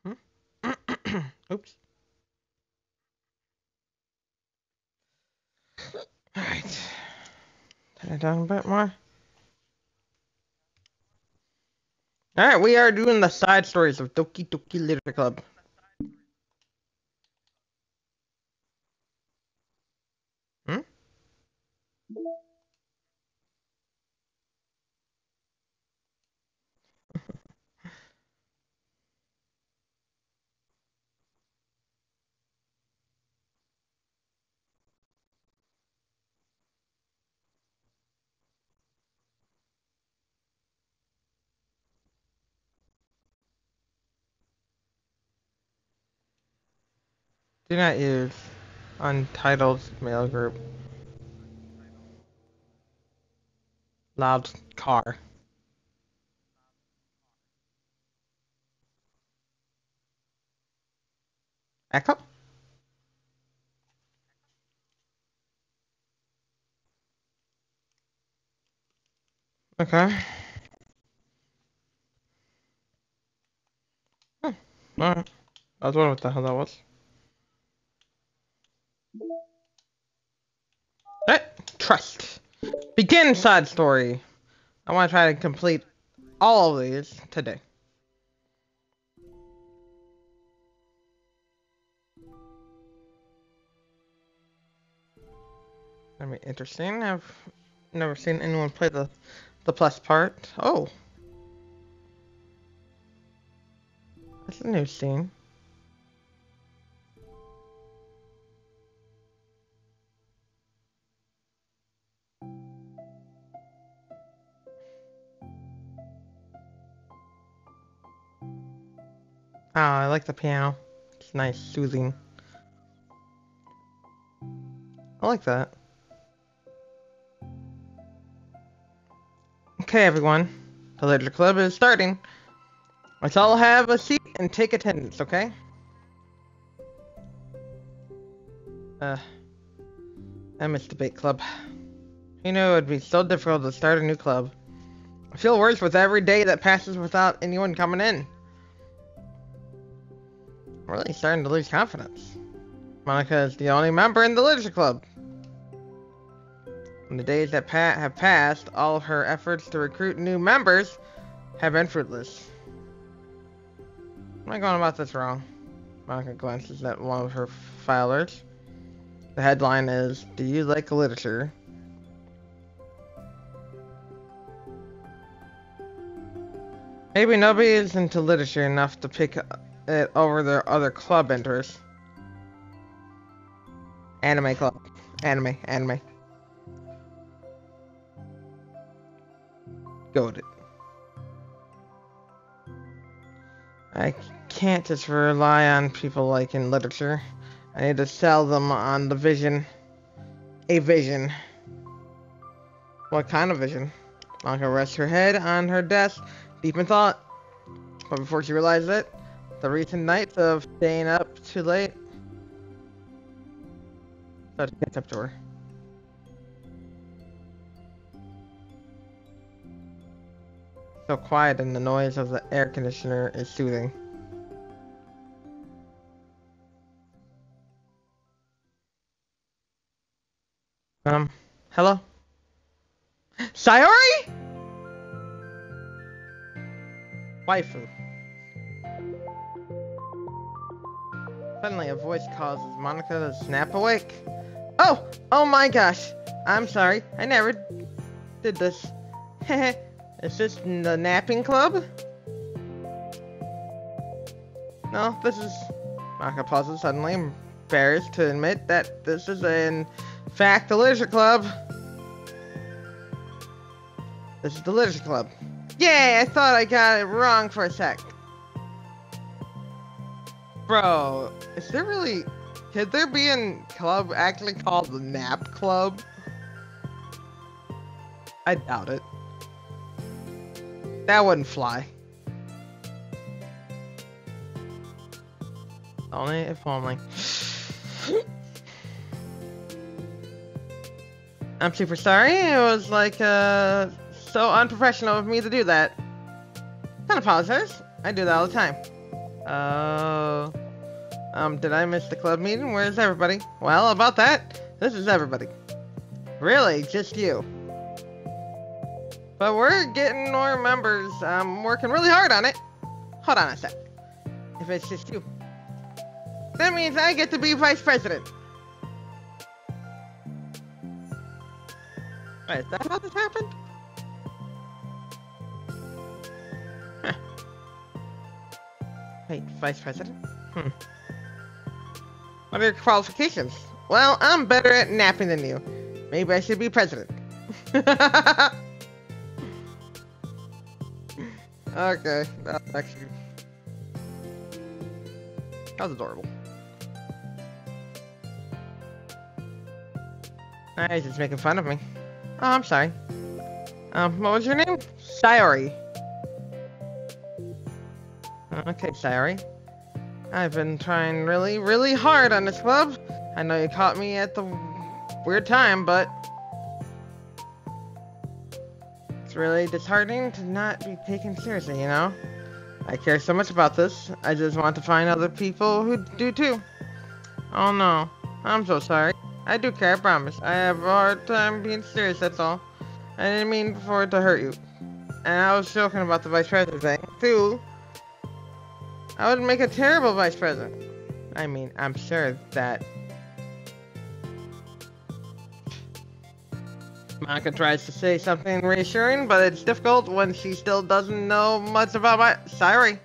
Hmm? Oops. Alright. Turn it down a bit more. Alright, we are doing the side stories of Doki Doki Literature Club. Hmm? Do not use untitled mail group. Loud car. Echo? Okay. Alright. I was wondering what the hell that was. Alright. Trust. Begin side story. I want to try to complete all of these today. That'd be interesting. I've never seen anyone play the plus part. Oh, that's a new scene. Oh, I like the piano. It's nice, soothing. I like that. Okay, everyone. The literature club is starting. Let's all have a seat and take attendance, okay? Uh, I miss debate club. You know, it'd be so difficult to start a new club. I feel worse with every day that passes without anyone coming in. I'm really starting to lose confidence. Monica is the only member in the literature club. In the days that have passed, all of her efforts to recruit new members have been fruitless. Am I going about this wrong? Monica glances at one of her filers. The headline is, "Do you like literature?" Maybe nobody is into literature enough to pick it over their other club interests. Anime club. Anime. Goated. I can't just rely on people liking literature. I need to sell them on the vision. A vision. What kind of vision? Monica rests her head on her desk, deep in thought. But before she realizes it, the recent nights of staying up too late started to catch up to her. So quiet and the noise of the air conditioner is soothing. Hello? Sayori? Waifu. Suddenly a voice causes Monica to snap awake. Oh my gosh. I'm sorry. I never did this. Is this the napping club? No, this is... Monica pauses suddenly, embarrassed to admit that this is in fact the literature club. This is the literature club. Yay, I thought I got it wrong for a sec. Bro, is there really... Could there be a club actually called the Nap Club? I doubt it. That wouldn't fly. Only if only. I'm super sorry. It was like, so unprofessional of me to do that. Don't apologize. I do that all the time. Oh. Did I miss the club meeting? Where's everybody? Well, about that, this is everybody. Really, just you. But we're getting more members. I'm working really hard on it. Hold on a sec. If it's just you, that means I get to be vice president. Wait, is that how this happened? Huh. Wait, vice president? What are your qualifications? Well, I'm better at napping than you. Maybe I should be president. Okay, that's actually... that was adorable. He's just making fun of me. Oh, I'm sorry. What was your name? Sayori. Okay, Sayori. I've been trying really, really hard on this club. I know you caught me at the weird time, but it's really disheartening to not be taken seriously, you know? I care so much about this. I just want to find other people who do too. Oh no, I'm so sorry. I do care, I promise. I have a hard time being serious, that's all. I didn't mean for it to hurt you. And I was joking about the vice president thing, too. I would make a terrible vice president. I mean, I'm sure that... Monica tries to say something reassuring, but it's difficult when she still doesn't know much about my... Sayori.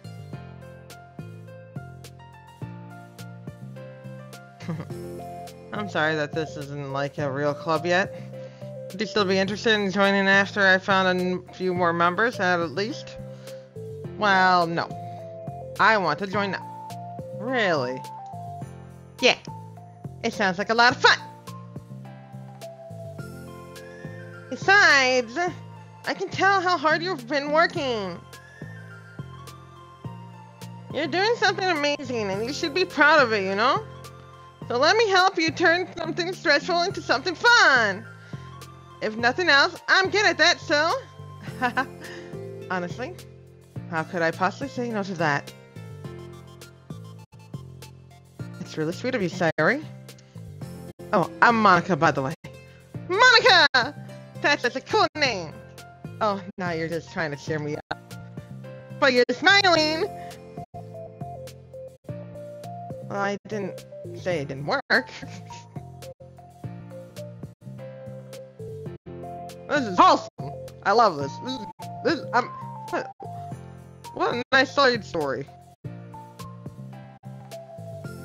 I'm sorry that this isn't like a real club yet. Would you still be interested in joining after I found a few more members, at least? Well, no. I want to join now. Really? Yeah. It sounds like a lot of fun. Besides, I can tell how hard you've been working. You're doing something amazing and you should be proud of it, you know? So let me help you turn something stressful into something fun. If nothing else, I'm good at that, so... Honestly, how could I possibly say no to that? It's really sweet of you, Sayori. Oh, I'm Monica, by the way. Monica! That's such a cool name. Oh, now you're just trying to cheer me up. But you're smiling. Well, I didn't say it didn't work. This is awesome. I love this. What a nice side story.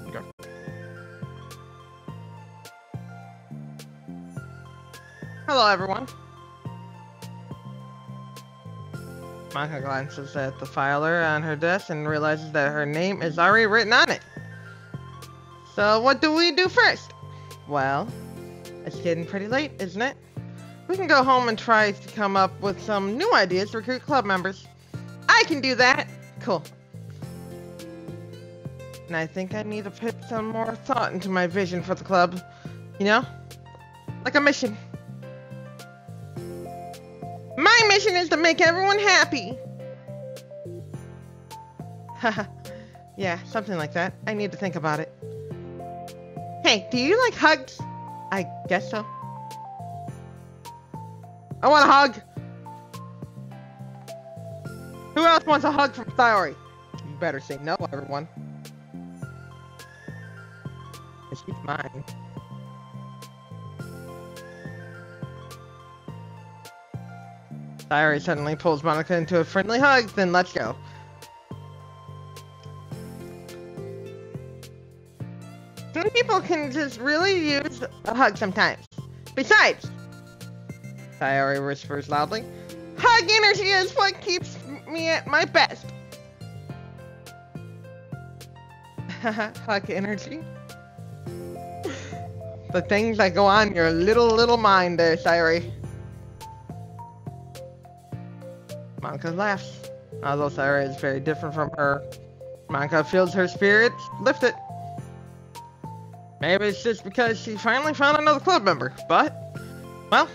Okay. Hello, everyone. Monica glances at the filer on her desk and realizes that her name is already written on it. So what do we do first? Well, it's getting pretty late, isn't it? We can go home and try to come up with some new ideas to recruit club members. I can do that! Cool. And I think I need to put some more thought into my vision for the club. You know? Like a mission. My mission is to make everyone happy! Haha. Yeah, something like that. I need to think about it. Hey, do you like hugs? I guess so. I want a hug! Who else wants a hug from Sayori? You better say no, everyone. She's mine. Sayori suddenly pulls Monica into a friendly hug, then let's go. Some people can just really use a hug sometimes. Besides, Sayori whispers loudly, hug energy is what keeps me at my best. Hug energy? The things that go on in your little mind there, Sayori. Monica laughs. Although Sayori is very different from her, Monica feels her spirits lifted. Maybe it's just because she finally found another club member, but Well,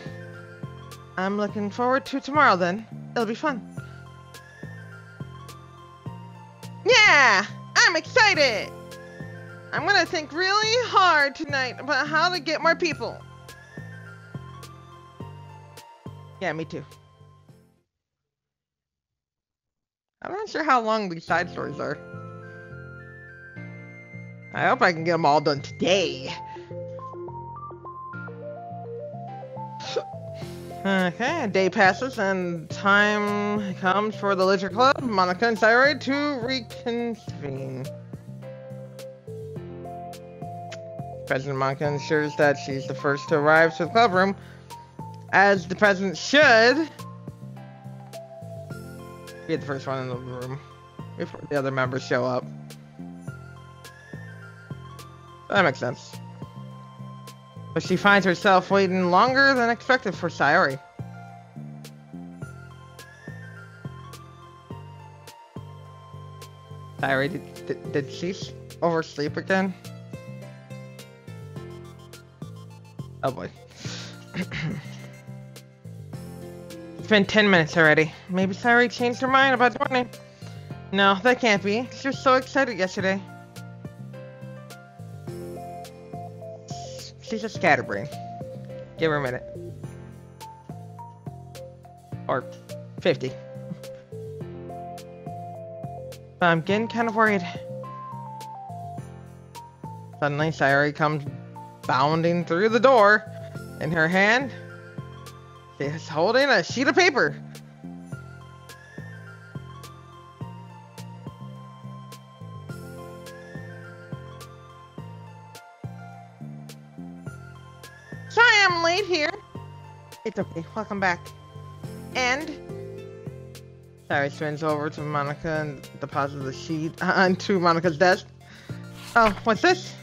I'm looking forward to tomorrow then. It'll be fun. Yeah! I'm excited! I'm gonna think really hard tonight about how to get more people. Yeah, me too. I'm not sure how long these side stories are. I hope I can get them all done today. Okay, a day passes and time comes for the Leisure Club, Monica and Sayori, to reconvene. President Monica ensures that she's the first to arrive to the club room, as the president should be the first one in the room before the other members show up. That makes sense. But she finds herself waiting longer than expected for Sayori. Sayori, did she oversleep again? Oh boy. It's been 10 minutes already. Maybe Sayori changed her mind about joining. No, that can't be. She was so excited yesterday. She's a scatterbrain. Give her a minute. Or 50. But I'm getting kind of worried. Suddenly, Sayori comes bounding through the door. In her hand, she's holding a sheet of paper. Sorry I'm late here. It's okay, welcome back. And Sayori spins over to Monica and deposits the sheet onto Monica's desk. Oh, what's this?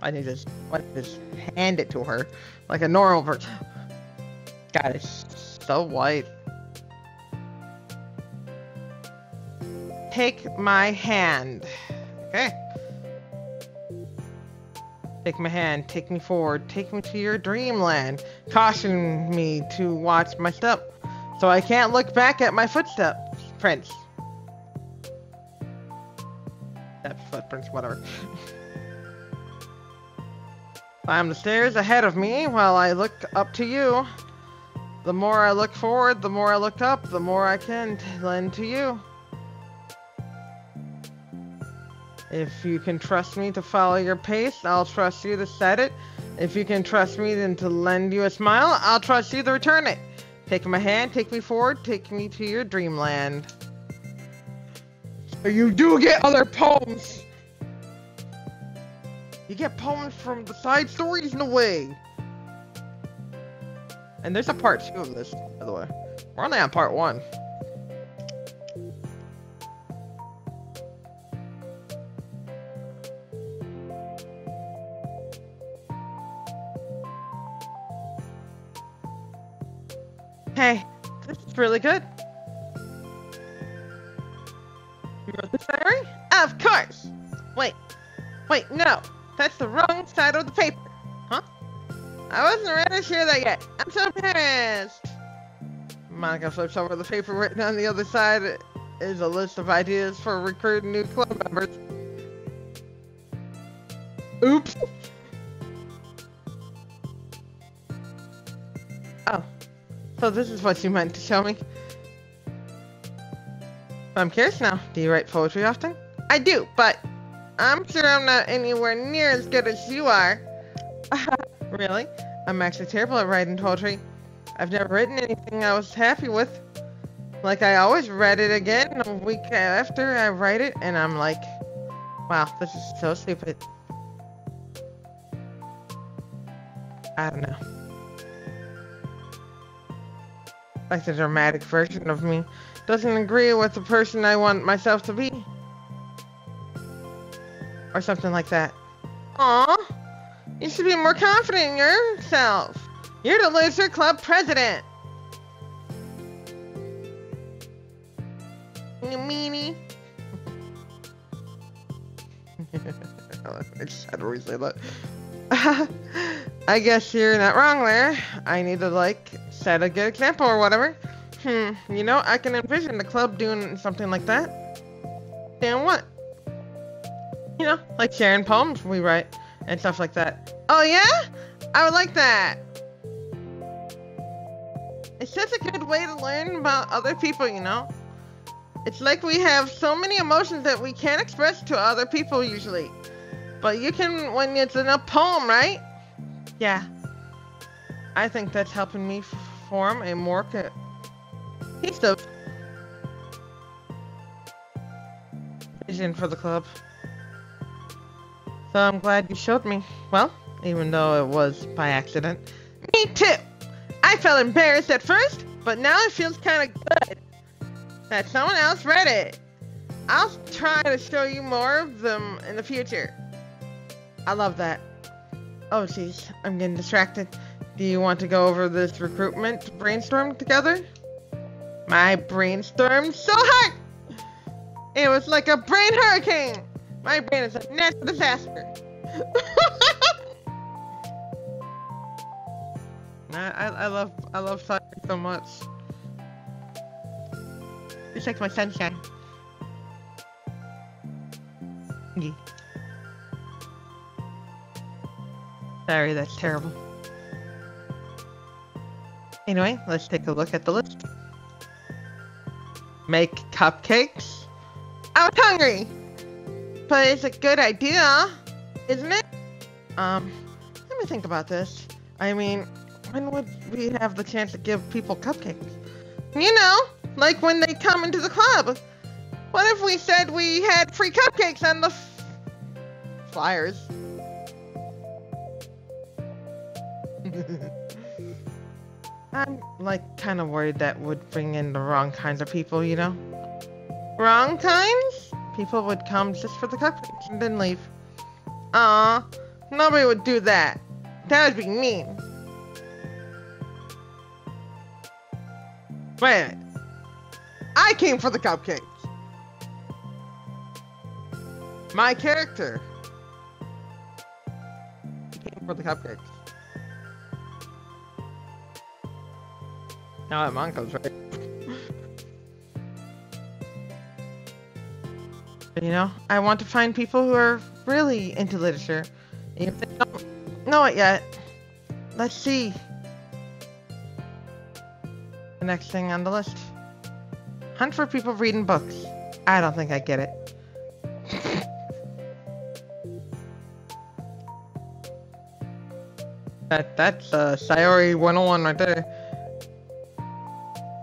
I need to just hand it to her like a normal person. God, it's so white. Take my hand. Okay. Take my hand, take me forward, take me to your dreamland. Caution me to watch my step, so I can't look back at my footprints. Footprints, whatever. Climb the stairs ahead of me while I look up to you. The more I look forward, the more I look up, the more I can lend to you. If you can trust me to follow your pace, I'll trust you to set it. If you can trust me then to lend you a smile, I'll trust you to return it. Take my hand, take me forward, take me to your dreamland. So you do get other poems. You get poems from the side stories? No way. And there's a part 2 of this, by the way. We're only on part 1. Hey, this is really good. You wrote this diary? Of course! Wait, no. That's the wrong side of the paper. Huh? I wasn't ready to share that yet. I'm so embarrassed. Monica flips over the paper. Written on the other side is a list of ideas for recruiting new club members. Oops. Oh. So this is what you meant to show me. I'm curious now. Do you write poetry often? I do, but I'm sure I'm not anywhere near as good as you are. Really? I'm actually terrible at writing poetry. I've never written anything I was happy with. Like, I always read it again a week after I write it, and I'm like, wow, this is so stupid. I don't know. Like the dramatic version of me doesn't agree with the person I want myself to be. Or something like that. Aw, you should be more confident in yourself. You're the Loser Club president. You meanie. I just had to re-say that. I guess you're not wrong there. I need to, like, set a good example or whatever. You know, I can envision the club doing something like that. Doing what? You know, like sharing poems we write and stuff like that. Oh yeah? I would like that. It's such a good way to learn about other people, you know? It's like we have so many emotions that we can't express to other people usually. But you can when it's in a poem, right? Yeah. I think that's helping me form a more cohesive vision for the club. So I'm glad you showed me. Well, even though it was by accident. Me too! I felt embarrassed at first, but now it feels kind of good that someone else read it. I'll try to show you more of them in the future. I love that. Oh jeez, I'm getting distracted. Do you want to go over this recruitment brainstorm together? My brainstorm's so hard! It was like a brain hurricane! My brain is a natural disaster. I love Sayori so much. It's like my sunshine. Yeah. Sorry, that's terrible. Anyway, let's take a look at the list. Make cupcakes? I was hungry! But it's a good idea, isn't it? Let me think about this. I mean, when would we have the chance to give people cupcakes? You know, like when they come into the club. What if we said we had free cupcakes on the flyers? I'm like kind of worried that would bring in the wrong kinds of people, you know? Wrong kinds? People would come just for the cupcakes and then leave. Aw, nobody would do that. That would be mean. Wait a minute. I came for the cupcakes. My character came for the cupcakes. Now that Monko's right. You know, I want to find people who are really into literature. Even if they don't know it yet. Let's see. The next thing on the list. Hunt for people reading books. I don't think I get it. That's Sayori 101 right there.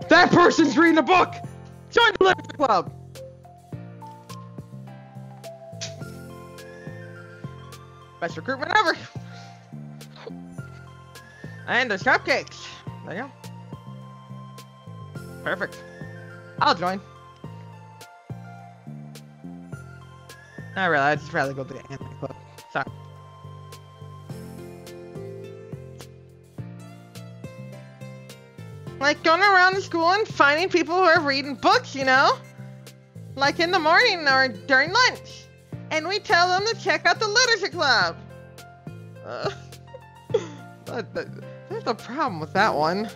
That person's reading a book! Join the literature club! Best recruitment ever! And there's cupcakes! There you go. Perfect. I'll join. I realize I'd just rather go to the anime club. Sorry. Like going around the school and finding people who are reading books, you know? Like in the morning or during lunch. And we tell them to check out the literature club. There's a problem with that one.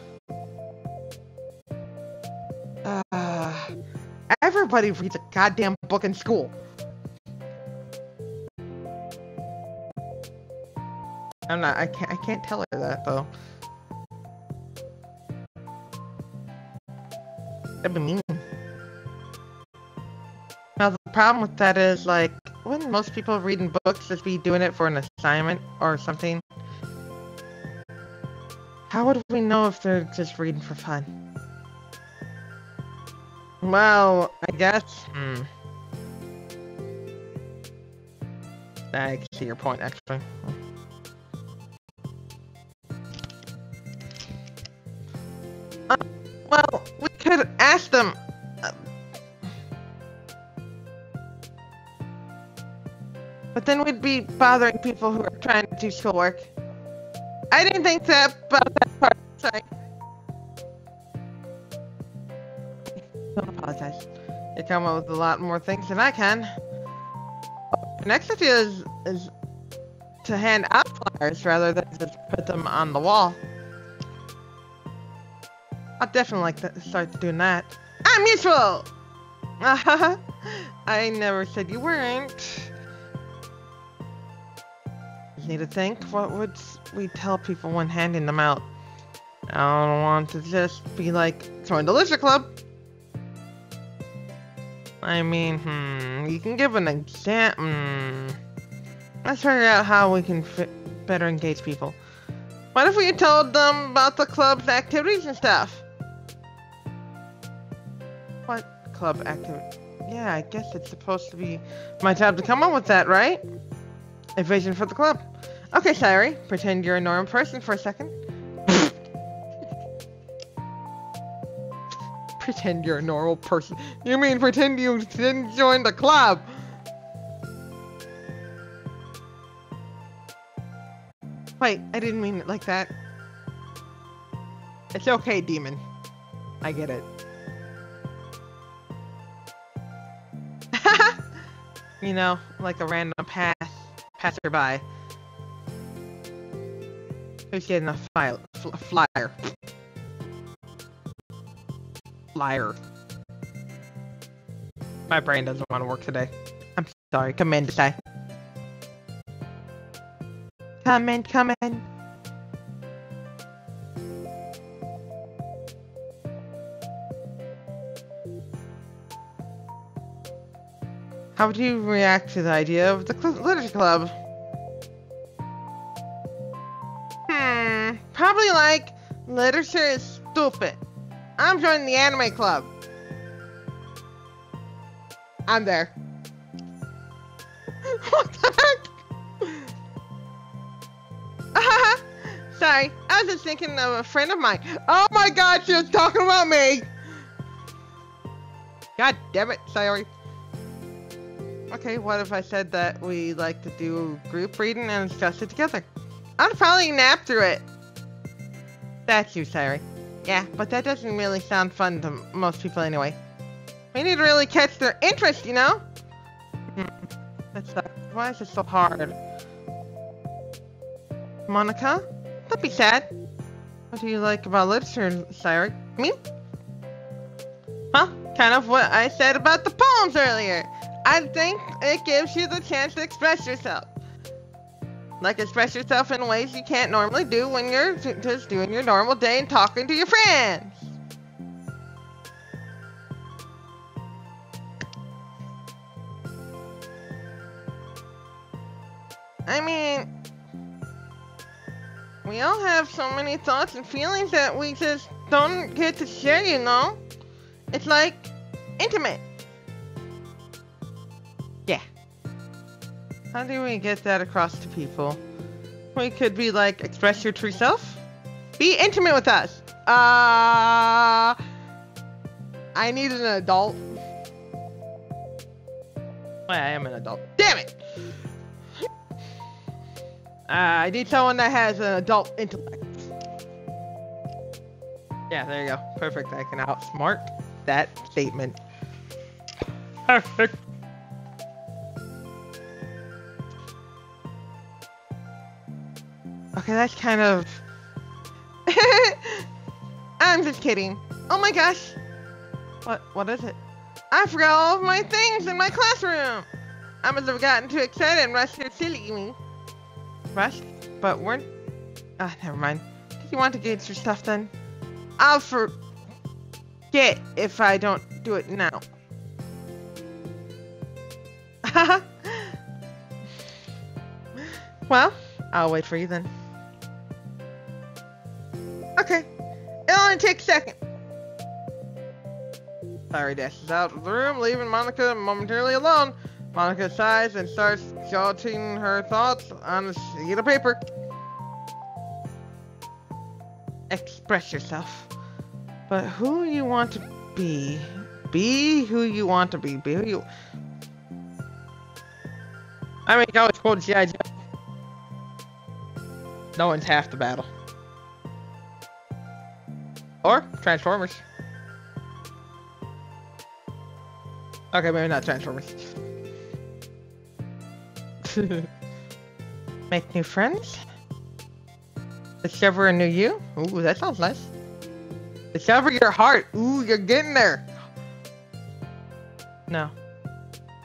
Everybody reads a goddamn book in school. I can't tell her that though. That'd be mean. Now the problem with that is, like, wouldn't most people reading books just be doing it for an assignment or something? How would we know if they're just reading for fun? Well, I guess. I can see your point, actually. Well, we could ask them. But then we'd be bothering people who are trying to do schoolwork. I didn't think about that part. Sorry. Don't apologize. You come up with a lot more things than I can. Next idea is to hand out flyers rather than just put them on the wall. I'd definitely like to start doing that. I'm useful! I never said you weren't. Just need to think, what would we tell people when handing them out? I don't want to just be like, join the Lizard Club. I mean, you can give an example. Let's figure out how we can better engage people. What if we told them about the club's activities and stuff? What club activity? Yeah, I guess it's supposed to be my job to come up with that, right? A vision for the club. Okay, Sayori, pretend you're a normal person for a second. Pretend you're a normal person. You mean pretend you didn't join the club? Wait, I didn't mean it like that. It's okay, demon. I get it. You know, like a random passerby who's getting a flyer. Flyer. My brain doesn't want to work today. I'm sorry. Come in, Desai. Come in, come in. How would you react to the idea of the literature club? Probably like, literature is stupid. I'm joining the anime club. I'm there. What the heck? Sorry, I was just thinking of a friend of mine. Oh my god, she was talking about me! God damn it, Sayori. Okay, what if I said that we like to do group reading and discuss it together? I'd probably nap through it. That's you, Sayori. Yeah, but that doesn't really sound fun to most people anyway. We need to really catch their interest, you know? That sucks. Why is it so hard? Monica? Don't be sad. What do you like about literature, Sayori? Me? Huh? Kind of what I said about the poems earlier. I think it gives you the chance to express yourself. Like express yourself in ways you can't normally do when you're just doing your normal day and talking to your friends. I mean, we all have so many thoughts and feelings that we just don't get to share, you know? It's like intimate. Yeah. How do we get that across to people? We could be like, express your true self? Be intimate with us. I need an adult. Well, I am an adult. Damn it! I need someone that has an adult intellect. Yeah, there you go. Perfect. I can outsmart that statement. Perfect. Okay, that's kind of... I'm just kidding. Oh my gosh. What is it? I forgot all of my things in my classroom. I must have gotten too excited and rushed your silly me. Rushed? But weren't... never mind. Did you want to get your stuff done? I'll forget if I don't do it now. Well, I'll wait for you then. Okay. It'll only take a second. Sayori dashes out of the room, leaving Monica momentarily alone. Monica sighs and starts jotting her thoughts on a sheet of paper. Express yourself. But who you want to be. Be who you want to be. Be who you... I mean, you can always quote G.I. Joe. No one's half the battle. Or Transformers. Okay, maybe not Transformers. Make new friends? Discover a new you? Ooh, that sounds nice. Discover your heart. Ooh, you're getting there. No.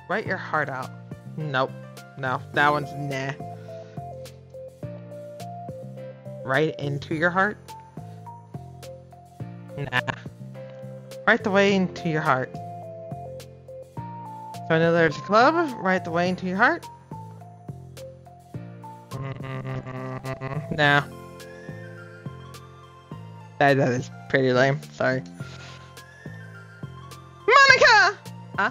Write your heart out. Nope. No, that one's nah. Write into your heart? Nah. Write the way into your heart. So I know there's a club. Write the way into your heart. No. That is pretty lame. Sorry. Monica! Huh?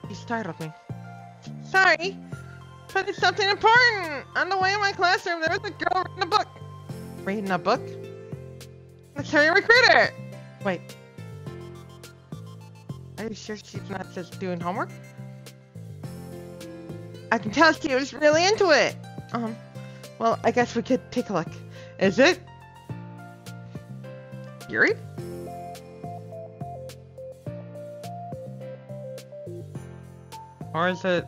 You startled me. Sorry, but it's something important. On the way in my classroom, there was a girl reading a book. Reading a book? Let's hurry and recruit her! Wait. Are you sure she's not just doing homework? I can tell she was really into it. Well, I guess we could take a look. Is it Yuri? Or is it...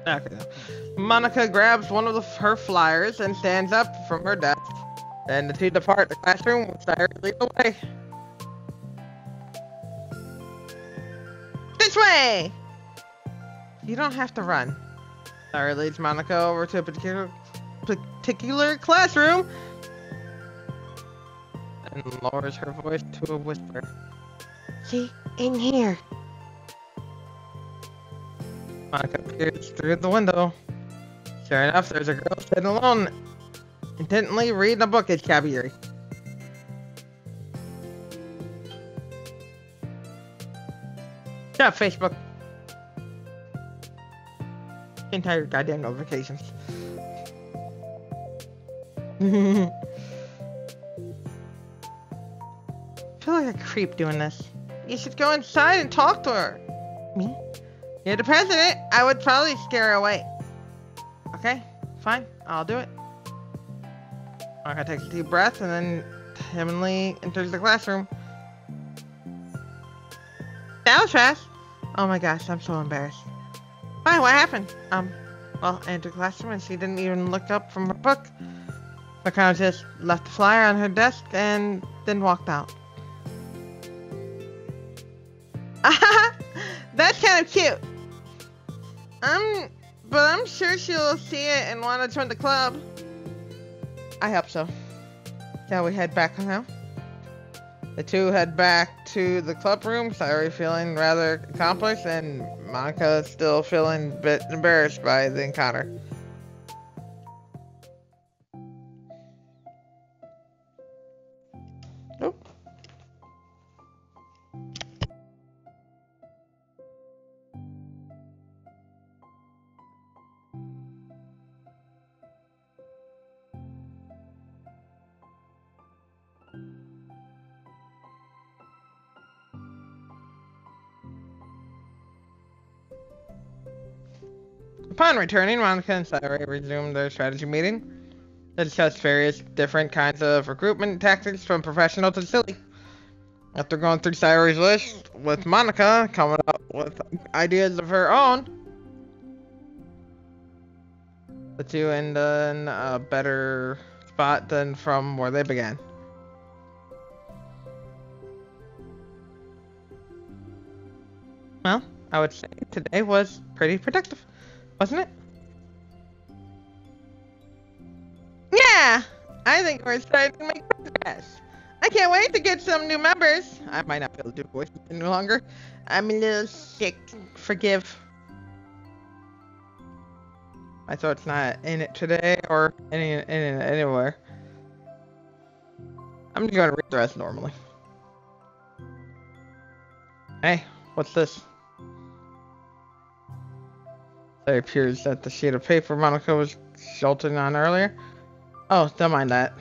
Okay. Monica grabs one of her flyers and stands up from her desk. Then the two depart the classroom with Sayori lead the way. This way! You don't have to run. Sayori leads Monica over to a particular classroom and lowers her voice to a whisper. See, in here. Monica peers through the window. Sure enough, there's a girl sitting alone, intently reading a book. It's Yuri. Shut up, Facebook. Entire goddamn notifications. I feel like a creep doing this. You should go inside and talk to her. Me? You're the president. I would probably scare her away. Okay, fine. I'll do it. Monica takes a deep breath and then timidly enters the classroom. That was fast. Oh my gosh, I'm so embarrassed. Why? What happened? Well, I entered the classroom and she didn't even look up from her book. Monica just left the flyer on her desk and then walked out. That's kind of cute. But I'm sure she'll see it and want to join the club. I hope so. Shall we head back now? The two head back to the club room, Sayori feeling rather accomplished and Monica still feeling a bit embarrassed by the encounter. Oh. Upon returning, Monica and Sayori resumed their strategy meeting. They discussed various different kinds of recruitment tactics from professional to silly. After going through Sayori's list, with Monica coming up with ideas of her own, the two end in a better spot than from where they began. Well, I would say today was pretty productive, wasn't it? Yeah! I think we're starting to make progress. I can't wait to get some new members. I might not be able to do voices any longer. I'm a little sick. Forgive. My throat's not in it today or in it anywhere. I'm just gonna read the rest normally. Hey, what's this? It appears that the sheet of paper Monica was jolting on earlier. Oh, don't mind that.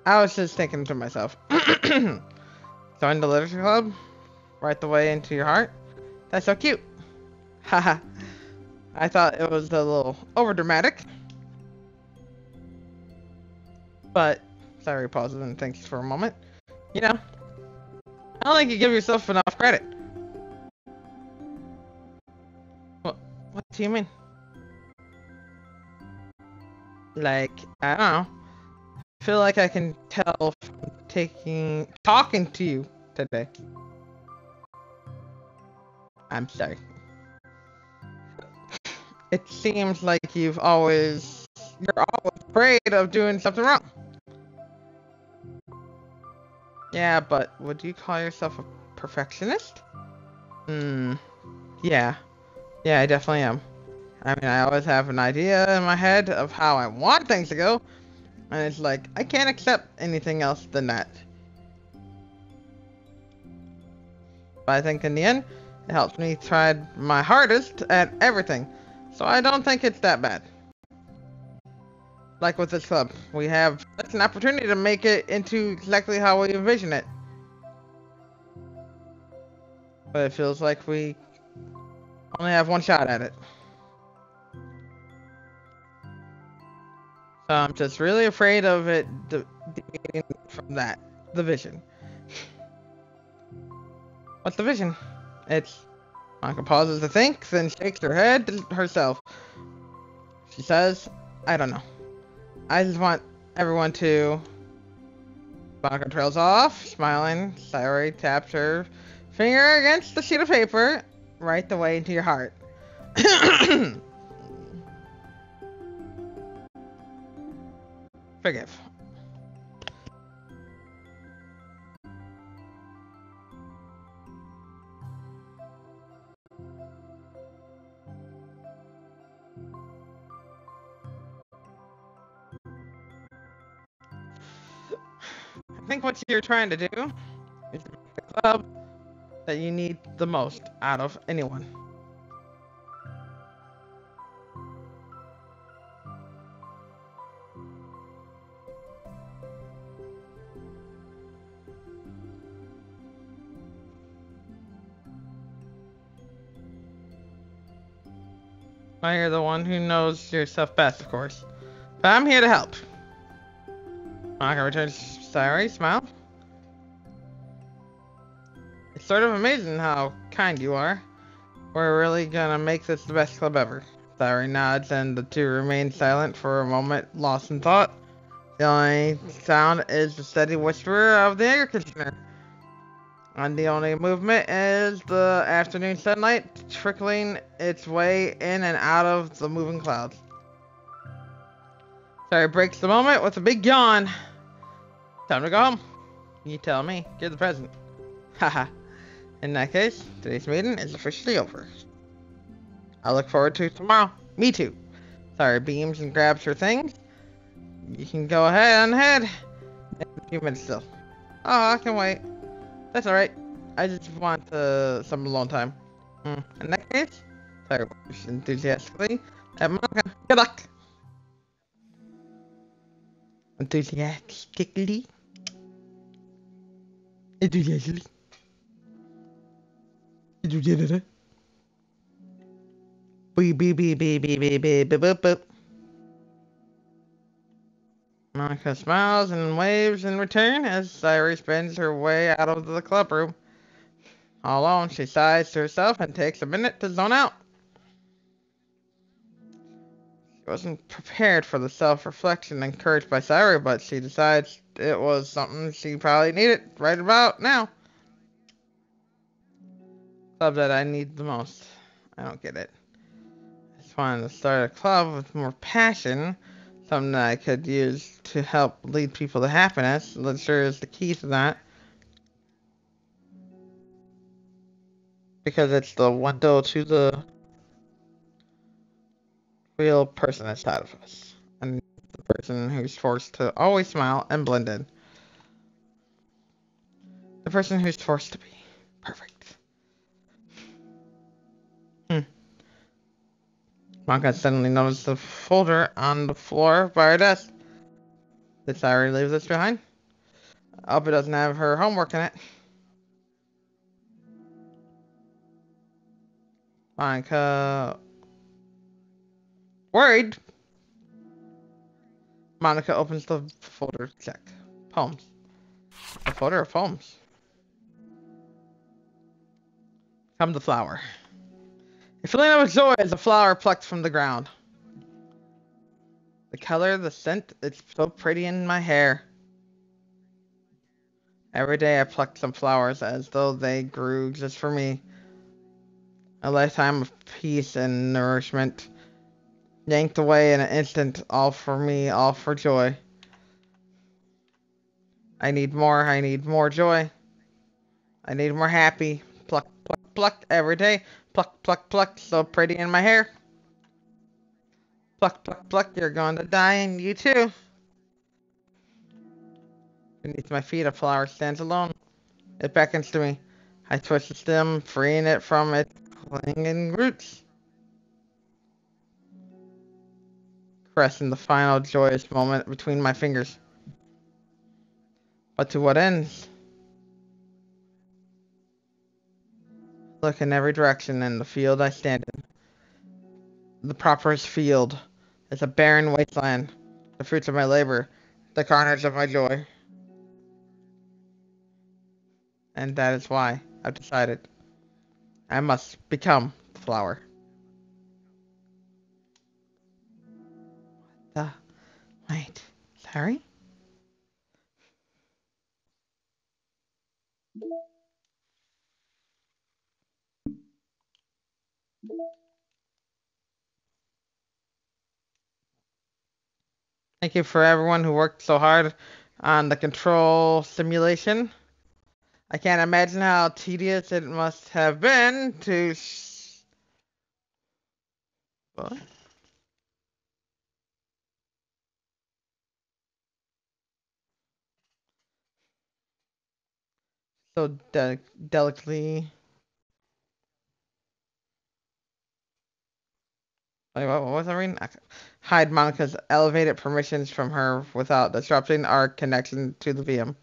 I was just thinking to myself. Join the literature club? Right the way into your heart? That's so cute. Haha. I thought it was a little overdramatic. But, sorry, pause and thanks for a moment. You know, I don't think you give yourself enough credit. Well, What do you mean? Like, I don't know. I feel like I can tell from talking to you today. I'm sorry. It seems like you're always afraid of doing something wrong. Yeah, but would you call yourself a perfectionist? Hmm, yeah. Yeah, I definitely am. I mean, I always have an idea in my head of how I want things to go, and it's like, I can't accept anything else than that. But I think in the end, it helps me try my hardest at everything. So I don't think it's that bad. Like with this club, we have such an opportunity to make it into exactly how we envision it. But it feels like we only have one shot at it. So I'm just really afraid of it deviating from that. The vision. What's the vision? It's... Monica pauses to think, then shakes her head herself. She says, I don't know. I just want everyone to... Monica trails off, smiling. Sayori taps her finger against the sheet of paper, right the way into your heart. Forgive. I think what you're trying to do is make the club that you need the most out of anyone. Well, you're the one who knows yourself best, of course. But I'm here to help. Monica returns Sayori, smile. It's sort of amazing how kind you are. We're really gonna make this the best club ever. Sayori nods and the two remain silent for a moment, lost in thought. The only sound is the steady whisper of the air conditioner. And the only movement is the afternoon sunlight trickling its way in and out of the moving clouds. Sayori breaks the moment with a big yawn. Time to go home. You tell me. You're the president. Haha. In that case, today's meeting is officially over. I look forward to tomorrow. Me too. Sayori beams and grabs her things. You can go ahead. In a few minutes still. Oh, I can wait. That's alright. I just want some alone time. In that case, Sayori waves enthusiastically at Monica. Good luck. Enthusiastically. Enthusiastically. Beep beep beep beep beep beep beep boop boop. Monica smiles and waves in return as Sayori spins her way out of the club room. All alone, she sighs to herself and takes a minute to zone out. She wasn't prepared for the self-reflection encouraged by Sayori, but she decides it was something she probably needed right about now. Club that I need the most. I don't get it. I just wanted to start a club with more passion. Something that I could use to help lead people to happiness. Literature is the key to that. Because it's the window to the real person inside of us. And the person who's forced to always smile and blend in. The person who's forced to be perfect. Monica suddenly noticed the folder on the floor by her desk. Did Sayori leave this behind? I hope it doesn't have her homework in it. Monica... Worried? Monica opens the folder to check. Poems. A folder of poems. Come the flower. A feeling of joy as a flower plucked from the ground. The color, the scent, it's so pretty in my hair. Every day I pluck some flowers as though they grew just for me. A lifetime of peace and nourishment. Yanked away in an instant, all for me, all for joy. I need more joy. I need more happy. Pluck, pluck, pluck every day. Pluck, pluck, pluck, so pretty in my hair. Pluck, pluck, pluck, you're going to die and you too. Beneath my feet a flower stands alone. It beckons to me. I twist the stem, freeing it from its clinging roots. Caressing the final joyous moment between my fingers. But to what ends? Look in every direction in the field I stand in. The properest field is a barren wasteland. The fruits of my labor, the carnage of my joy. And that is why I've decided I must become the flower. Wait, sorry? Thank you for everyone who worked so hard on the control simulation. I can't imagine how tedious it must have been to. What? So delicately. Wait, what was I reading? Hide Monica's elevated permissions from her without disrupting our connection to the VM.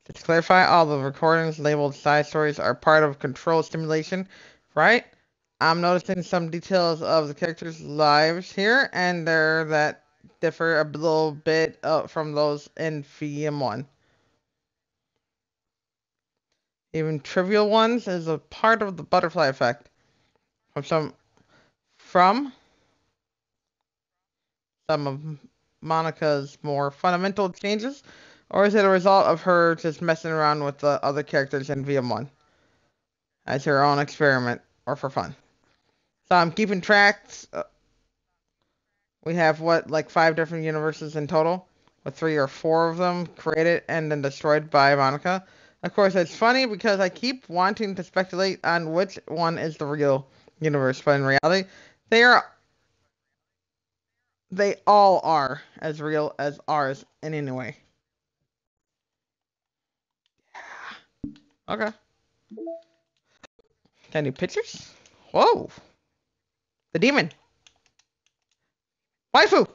To clarify, all the recordings labeled side stories are part of control stimulation, right? I'm noticing some details of the characters' lives here, and there that differ a little bit from those in VM1. Even trivial ones is a part of the butterfly effect. From from some of Monica's more fundamental changes, or is it a result of her just messing around with the other characters in VM1 as her own experiment or for fun? So I'm keeping tracks. We have what, like 5 different universes in total, with 3 or 4 of them created and then destroyed by Monica. Of course, it's funny because I keep wanting to speculate on which one is the real universe, but in reality, they are they all are as real as ours in any way. Okay. Any pictures? Whoa. The demon. Waifu.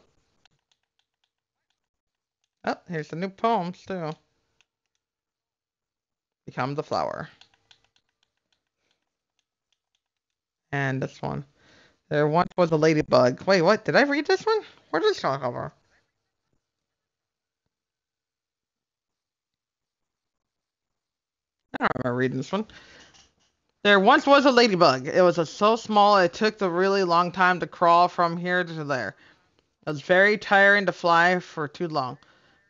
Oh, here's the new poems too. Become the flower. And this one. There once was a ladybug. Wait, what? Did I read this one? Where did this come from? I don't remember reading this one. There once was a ladybug. It was so small it took a really long time to crawl from here to there. It was very tiring to fly for too long.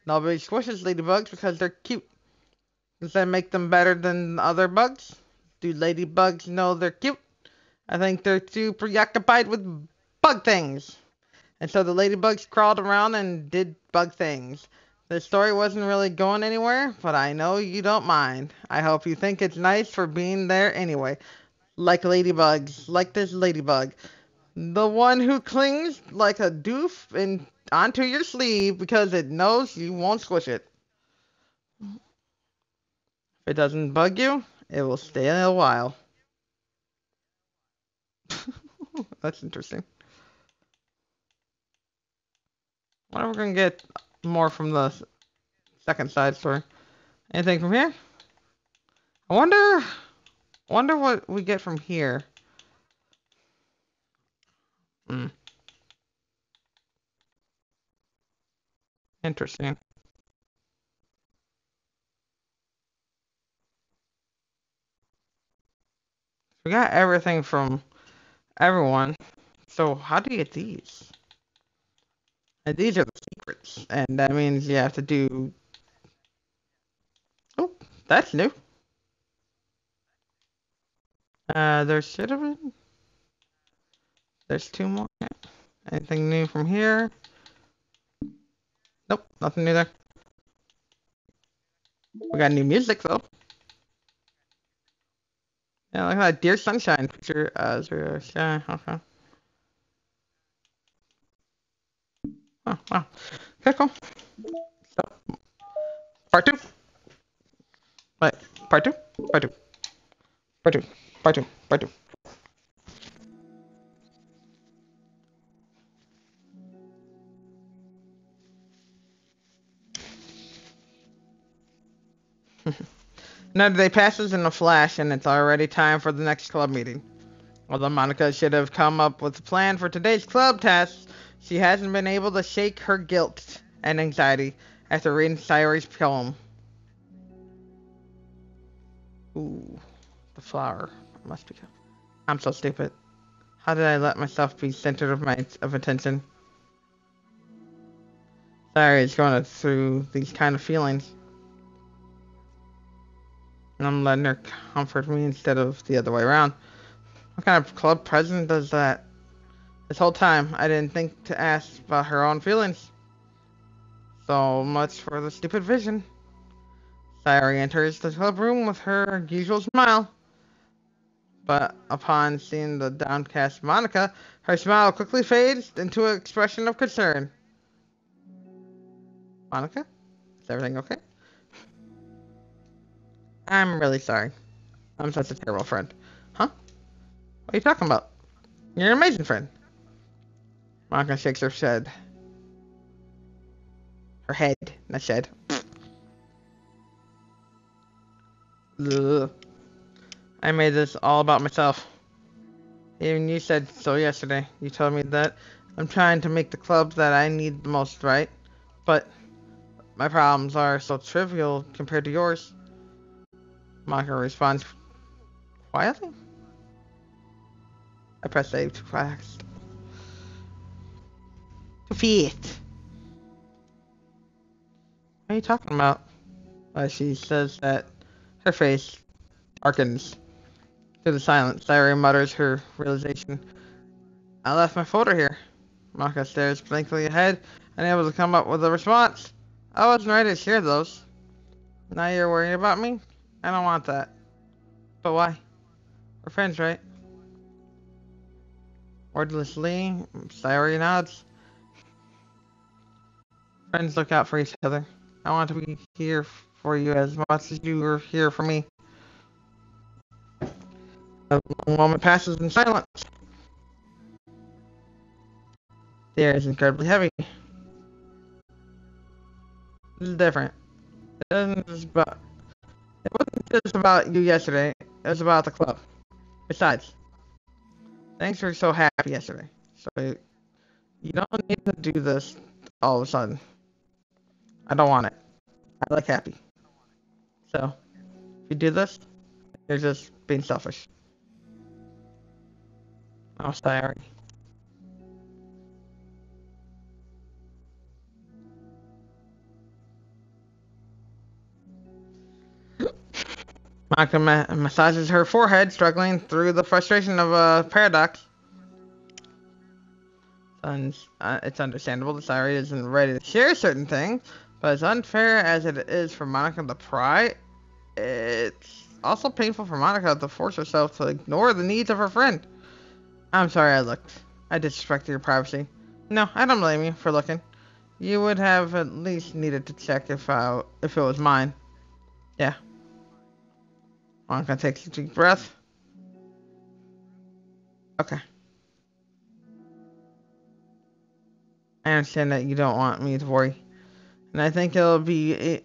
Nobody squishes ladybugs because they're cute. Does that make them better than other bugs? Do ladybugs know they're cute? I think they're too preoccupied with bug things. And so the ladybugs crawled around and did bug things. The story wasn't really going anywhere, but I know you don't mind. I hope you think it's nice for being there anyway. Like ladybugs, like this ladybug. The one who clings like a doof onto your sleeve because it knows you won't squish it. If it doesn't bug you, it will stay a while. That's interesting. Wonder if we're gonna get more from the second side story. Anything from here? I wonder what we get from here. Hmm, interesting. We got everything from everyone. So how do you get these? And these are the secrets. And that means you have to do... Oh, that's new. There should have been... There's two more. Anything new from here? Nope, nothing new there. We got new music though. Yeah, look at that Dear Sunshine feature. Yeah, okay. Oh, wow. Okay, cool. So, part two. Wait, part two? Part two. Part two. Part two. Part two. Another day passes in a flash, and it's already time for the next club meeting. Although Monica should have come up with a plan for today's club tasks, she hasn't been able to shake her guilt and anxiety after reading Sayori's poem. Ooh, the flower. Must be. I'm so stupid. How did I let myself be center of attention? Sayori is going through these kind of feelings, and I'm letting her comfort me instead of the other way around. What kind of club president does that? This whole time, I didn't think to ask about her own feelings. So much for the stupid vision. Sayori enters the club room with her usual smile, but upon seeing the downcast Monica, her smile quickly fades into an expression of concern. Monica? Is everything okay? I'm really sorry. I'm such a terrible friend. Huh? What are you talking about? You're an amazing friend. Monica shakes her head. Her head, not shed. Ugh. I made this all about myself. Even you said so yesterday. You told me that I'm trying to make the club that I need the most, right? But my problems are so trivial compared to yours. Monica responds quietly. I press save too fast. Too fast. What are you talking about? She says that her face darkens to the silence. Sayori mutters her realization. I left my folder here. Monica stares blankly ahead, unable to come up with a response. I wasn't ready to share those. Now you're worrying about me? I don't want that. But why? We're friends, right? Wordlessly, Sayori nods. Friends look out for each other. I want to be here for you as much as you were here for me. A long moment passes in silence. The air is incredibly heavy. This is different. It wasn't just about you yesterday. It was about the club. Besides, things were so happy yesterday. So you don't need to do this all of a sudden. I don't want it. I like happy. So if you do this, you're just being selfish. I'm sorry. Monica massages her forehead, struggling through the frustration of a paradox. And it's understandable that Sayori isn't ready to share certain things, but as unfair as it is for Monica to pry, it's also painful for Monica to force herself to ignore the needs of her friend. I'm sorry I looked. I disrespected your privacy. No, I don't blame you for looking. You would have at least needed to check if it was mine. Yeah. Monica takes a deep breath. Okay. I understand that you don't want me to worry. And I think it'll be...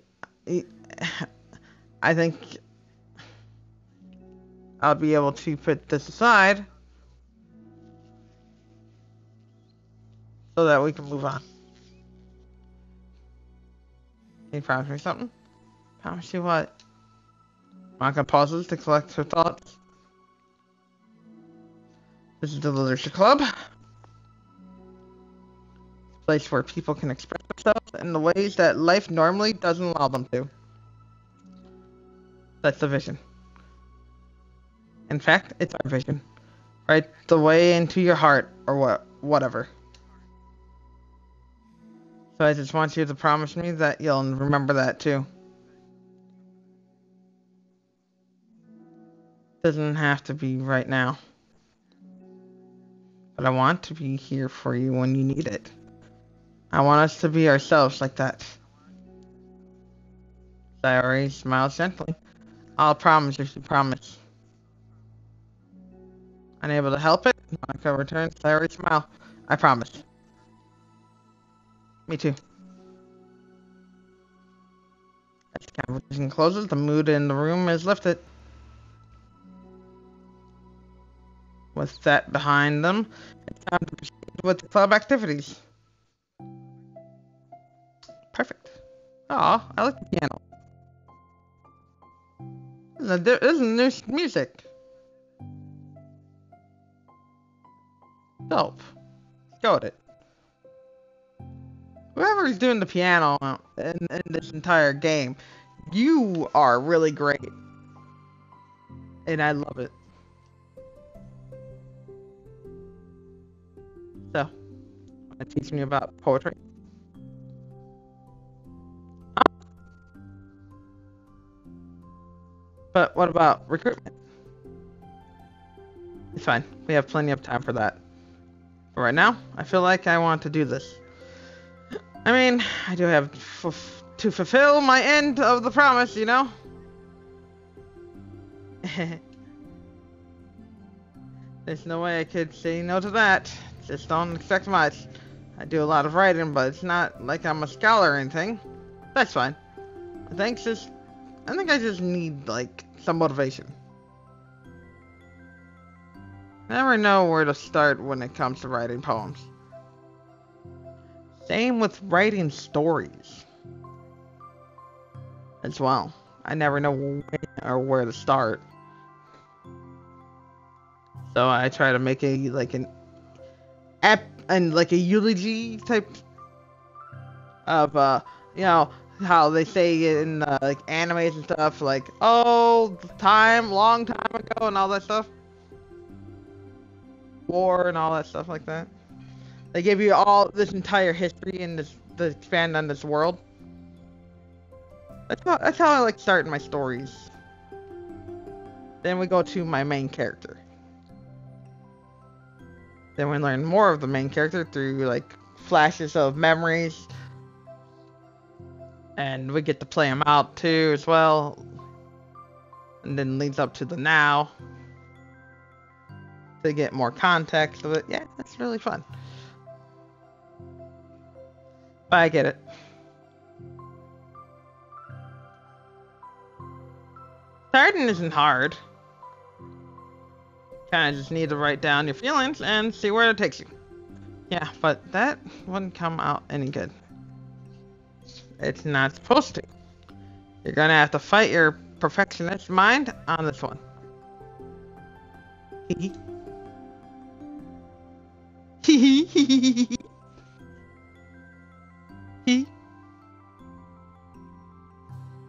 I think I'll be able to put this aside so that we can move on. Can you promise me something? Promise you what? Monica pauses to collect her thoughts. This is the Literature Club. A place where people can express themselves in the ways that life normally doesn't allow them to. That's the vision. In fact, it's our vision. Right the way into your heart, or whatever. So I just want you to promise me that you'll remember that too. Doesn't have to be right now. But I want to be here for you when you need it. I want us to be ourselves like that. Sayori smiles gently. I'll promise if you promise. Unable to help it, Monica returns Sayori's smile. I promise. Me too. As the conversation closes, the mood in the room is lifted. With that behind them, it's time to proceed with the club activities. Perfect. Aw, I like the piano. This is new music. Dope. Let's go with it. Whoever's doing the piano in this entire game, you are really great. And I love it. So, want to teach me about poetry? But what about recruitment? It's fine. We have plenty of time for that. But right now, I feel like I want to do this. I mean, I do have to fulfill my end of the promise, you know? There's no way I could say no to that. Just don't expect much. I do a lot of writing, but it's not like I'm a scholar or anything. That's fine. I think I just need, like, some motivation. I never know where to start when it comes to writing poems. Same with writing stories. As well. I never know when or where to start. So I try to make a eulogy type of you know how they say in like animes and stuff, like long time ago and all that stuff. War and all that stuff like that. They give you all this entire history and to expand on this world. That's how I like starting my stories. Then we go to my main character. Then we learn more of the main character through like flashes of memories. And we get to play them out too as well. And then leads up to the now. To get more context of it. Yeah, that's really fun. But I get it. Starting isn't hard. Kinda just need to write down your feelings and see where it takes you. Yeah, but that wouldn't come out any good. It's not supposed to. You're gonna have to fight your perfectionist mind on this one. Hee hee hee.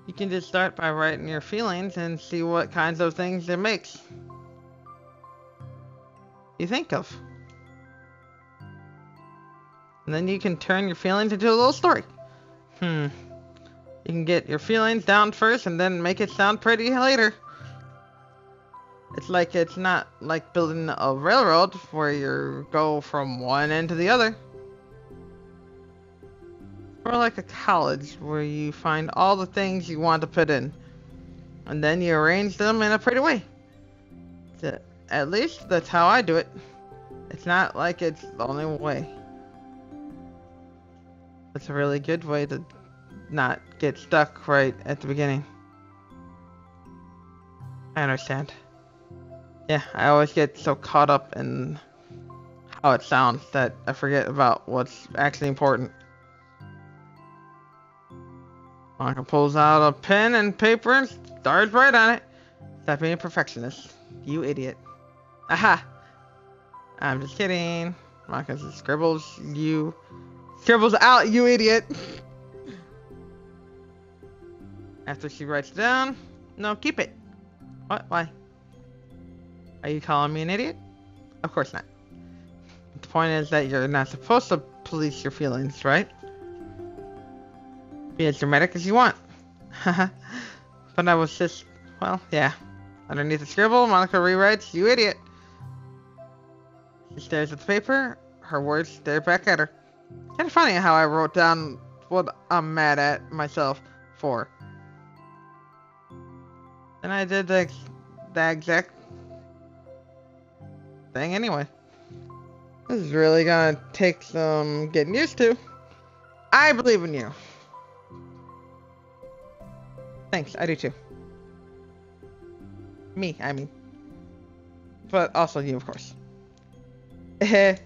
You can just start by writing your feelings and see what kinds of things it makes you think of. And then you can turn your feelings into a little story. You can get your feelings down first and then make it sound pretty later. It's not like building a railroad where you go from one end to the other. Or like a college where you find all the things you want to put in. And then you arrange them in a pretty way. At least that's how I do it. It's not like it's the only way. It's a really good way to not get stuck right at the beginning. I understand. Yeah, I always get so caught up in how it sounds that I forget about what's actually important. Monica pulls out a pen and paper and starts right on it. Stop being a perfectionist, you idiot. Aha! I'm just kidding. Monica scribbles out, you idiot. After she writes it down, no, keep it. What? Why? Are you calling me an idiot? Of course not. The point is that you're not supposed to police your feelings, right? Be as dramatic as you want. But I was just, well, yeah. Underneath the scribble, Monica rewrites, you idiot. She stares at the paper. Her words stare back at her. Kind of funny how I wrote down what I'm mad at myself for. And I did the exact thing anyway. This is really gonna take some getting used to. I believe in you. Thanks, I do too. Me, I mean. But also you, of course. Okay.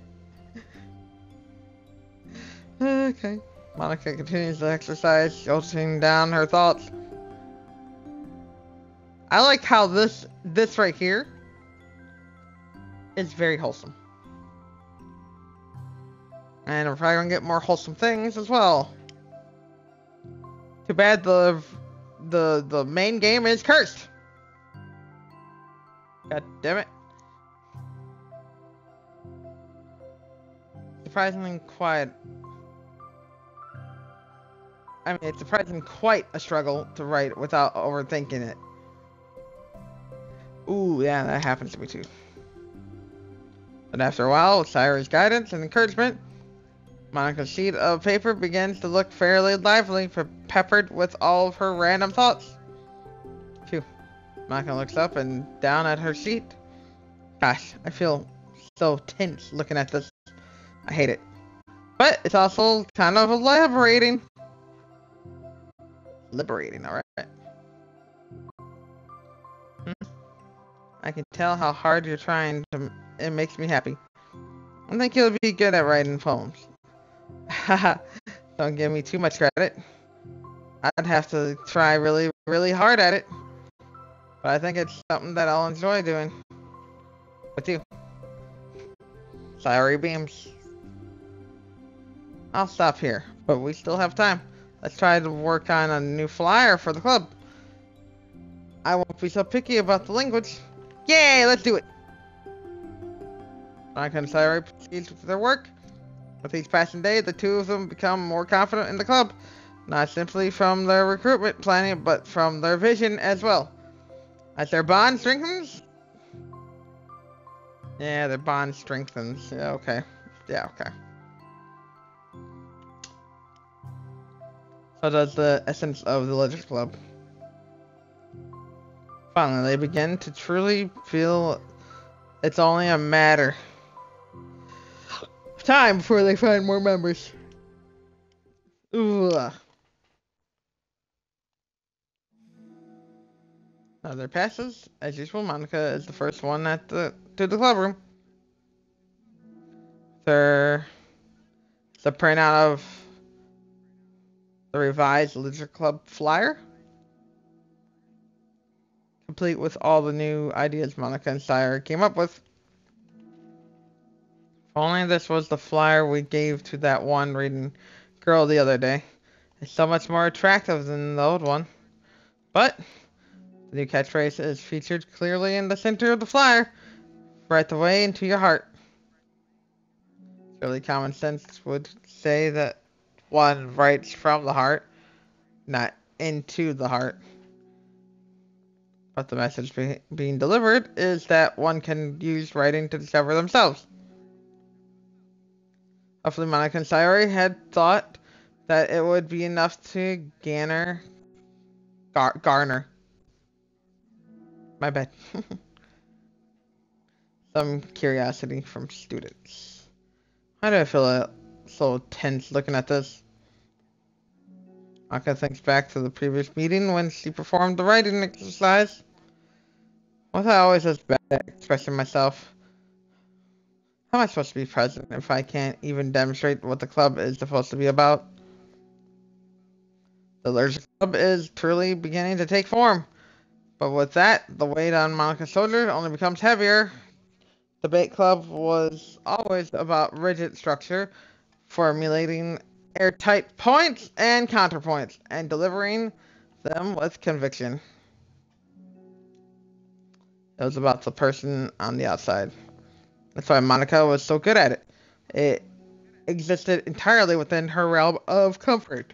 Monica continues the exercise, jolting down her thoughts. I like how this right here is very wholesome. And we're probably gonna get more wholesome things as well. Too bad the main game is cursed. God damn it. Surprisingly quiet. I mean, it's surprisingly quite a struggle to write without overthinking it. Ooh, yeah, that happens to me too. But after a while, with Sayori's guidance and encouragement, Monica's sheet of paper begins to look fairly lively, peppered with all of her random thoughts. Phew. Monica looks up and down at her sheet. Gosh, I feel so tense looking at this. I hate it. But it's also kind of liberating. Liberating, alright. I can tell how hard you're trying to. It makes me happy. I think you'll be good at writing poems. Haha, don't give me too much credit. I'd have to try really, really hard at it. But I think it's something that I'll enjoy doing. With you. Sayori beams. I'll stop here, but we still have time. Let's try to work on a new flyer for the club. I won't be so picky about the language. Yay, let's do it! Monica and Sayori proceed with their work. With each passing day, the two of them become more confident in the club. Not simply from their recruitment planning, but from their vision as well. As their bond strengthens... Yeah, their bond strengthens. Yeah, okay. Yeah, okay. So does the essence of the Literature Club. Finally, they begin to truly feel it's only a matter of time before they find more members. Ooh. Another passes. As usual, Monica is the first one to the club room. The printout of the revised Literature Club flyer, complete with all the new ideas Monica and Sayori came up with. If only this was the flyer we gave to that one reading girl the other day. It's so much more attractive than the old one. But the new catchphrase is featured clearly in the center of the flyer. Right the way into your heart. Surely common sense would say that one writes from the heart, not into the heart. But the message being delivered is that one can use writing to discover themselves. Hopefully Monica and Sayori had thought that it would be enough to garner. My bad. Some curiosity from students. Why do I feel so tense looking at this? Monica thinks back to the previous meeting when she performed the writing exercise. Was I always as bad at expressing myself? How am I supposed to be present if I can't even demonstrate what the club is supposed to be about? The Literature Club is truly beginning to take form. But with that, the weight on Monica's shoulders only becomes heavier. Debate club was always about rigid structure, formulating airtight points and counterpoints, and delivering them with conviction. It was about the person on the outside. That's why Monica was so good at it. It existed entirely within her realm of comfort.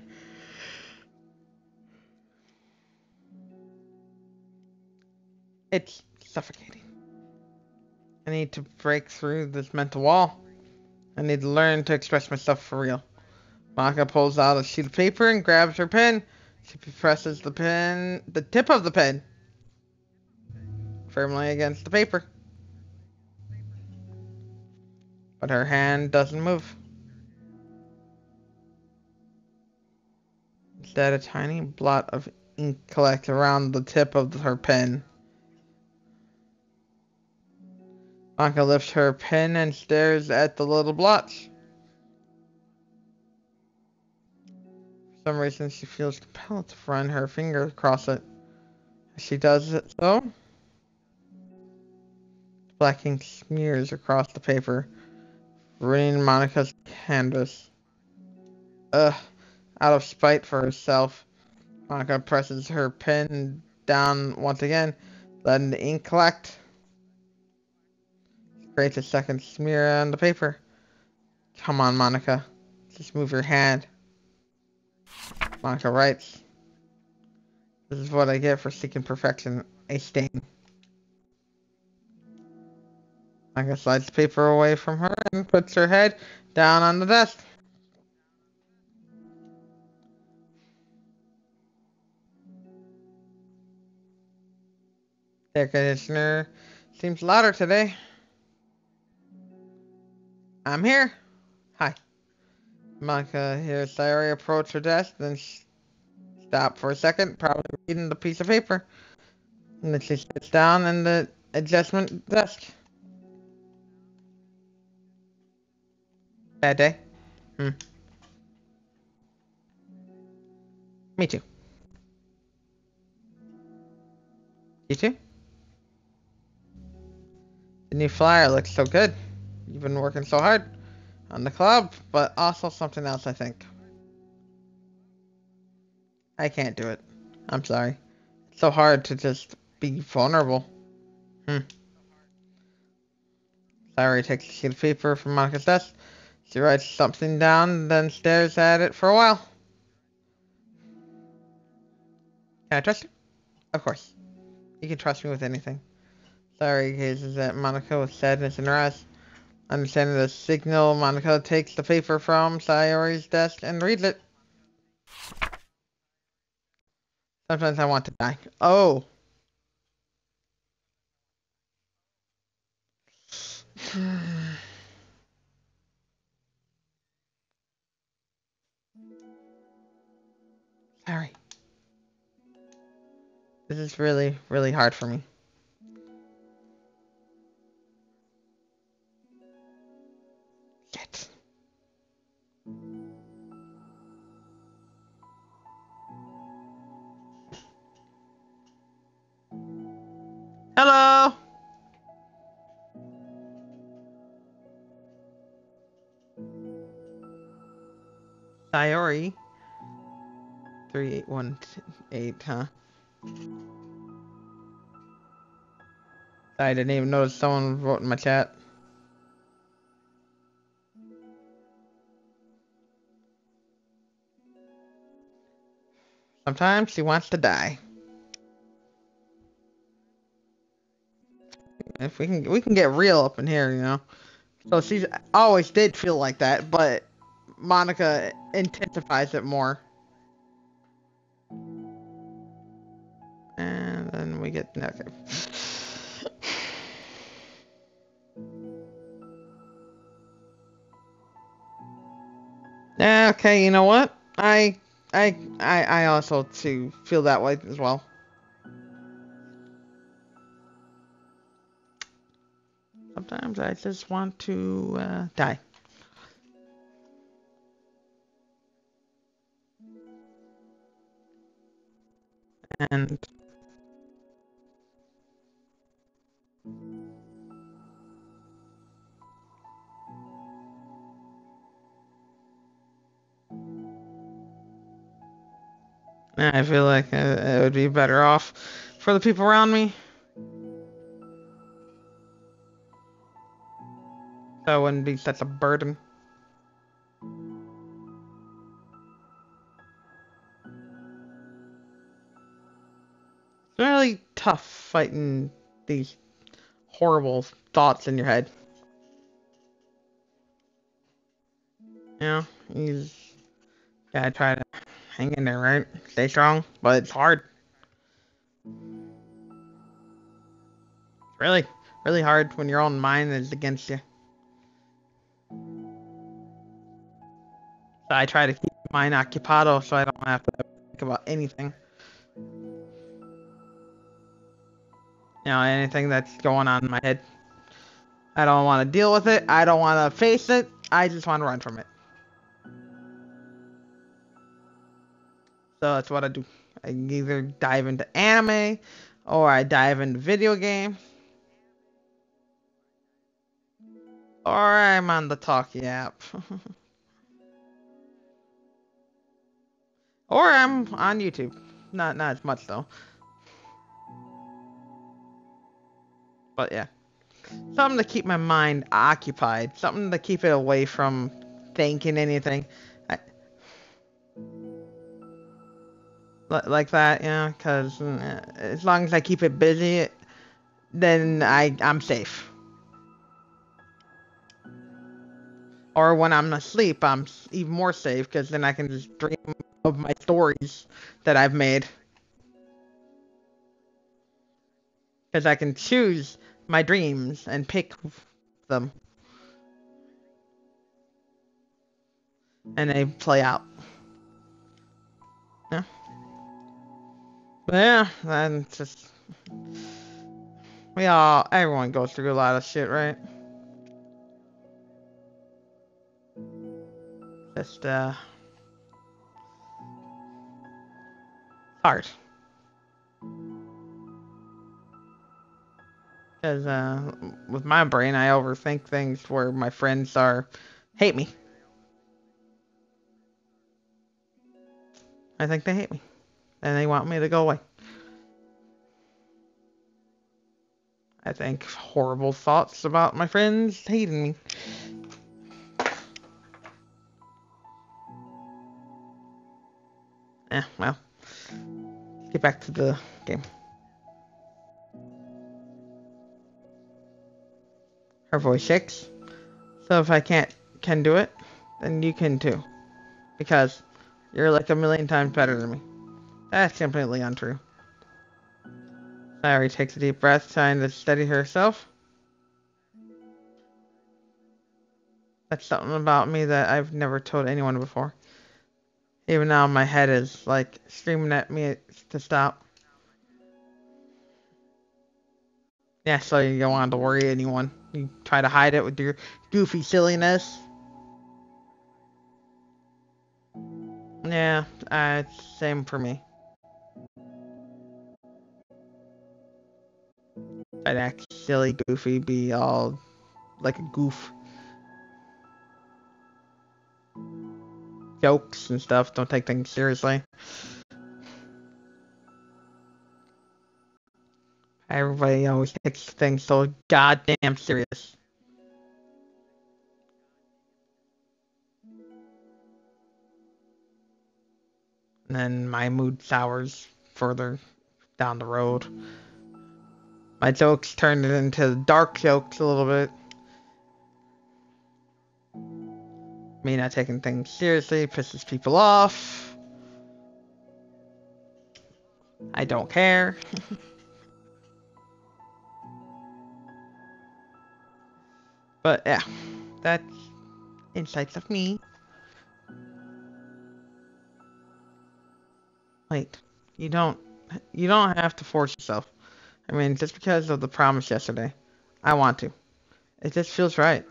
It's suffocating. I need to break through this mental wall. I need to learn to express myself for real. Monica pulls out a sheet of paper and grabs her pen. She presses the tip of the pen, firmly against the paper. But her hand doesn't move. Instead, a tiny blot of ink collects around the tip of her pen. Monica lifts her pen and stares at the little blotch. For some reason, she feels compelled to run her finger across it. As she does it so, black ink smears across the paper, ruining Monica's canvas. Ugh. Out of spite for herself, Monica presses her pen down once again, letting the ink collect. She creates a second smear on the paper. Come on, Monica. Just move your hand. Monica writes. This is what I get for seeking perfection. A stain. Monica slides the paper away from her and puts her head down on the desk. The air conditioner seems louder today. I'm here. Hi. Monica hears Sayori approach her desk, then stop for a second, probably reading the piece of paper. And then she sits down in the adjustment desk. Bad day? Hmm. Me too. You too? The new flyer looks so good. You've been working so hard on the club, but also something else, I think. I can't do it. I'm sorry. It's so hard to just be vulnerable. Hmm. Sayori takes a sheet of paper from Monica's desk. She writes something down, then stares at it for a while. Can I trust you? Of course. You can trust me with anything. Sayori gazes at Monica with sadness in her eyes. Understanding the signal, Monica takes the paper from Sayori's desk and reads it. Sometimes I want to die. Oh. Sorry. This is really, really hard for me. Shit. Hello! Sayori. 3818, huh? I didn't even notice someone wrote in my chat. Sometimes she wants to die. If we can get real up in here, you know. So she's always did feel like that, but Monica intensifies it more. And then we get okay. Yeah, okay, you know what? I also too feel that way as well. Sometimes I just want to die. And I feel like it would be better off for the people around me. So it wouldn't be such a burden. It's really tough fighting these horrible thoughts in your head. You know, you just gotta try to hang in there, right? Stay strong, but it's hard. Really, really hard when your own mind is against you. So I try to keep mine occupado so I don't have to think about anything. You know, anything that's going on in my head. I don't want to deal with it. I don't want to face it. I just want to run from it. So that's what I do. I either dive into anime or I dive into video games or I'm on the Talkie app. Or I'm on YouTube. Not as much though. But yeah. Something to keep my mind occupied. Something to keep it away from thinking anything. I, like that, yeah, because as long as I keep it busy, then I'm safe. Or when I'm asleep, I'm even more safe because then I can just dream of my stories that I've made. Because I can choose my dreams and pick them, and they play out. Yeah, but yeah, then just everyone goes through a lot of shit, right? Just hard. Because with my brain, I overthink things where my friends hate me. I think they hate me, and they want me to go away. I think horrible thoughts about my friends hating me. Yeah, well, let's get back to the game. Her voice shakes. So if I can do it, then you can too. Because you're like a million times better than me. That's completely untrue. Sayori takes a deep breath, trying to steady herself. That's something about me that I've never told anyone before. Even now my head is like screaming at me to stop. Yeah, so you don't want to worry anyone. You try to hide it with your goofy silliness. Yeah, same for me. I'd act silly, goofy, be all like a goof. Jokes and stuff, don't take things seriously. Everybody always takes things so goddamn serious. And then my mood sours further down the road. My jokes turn into dark jokes a little bit. Me not taking things seriously pisses people off. I don't care. But yeah, that's insights of me. Wait, you don't you don't have to force yourself. I mean, just because of the promise yesterday, I want to. It just feels right.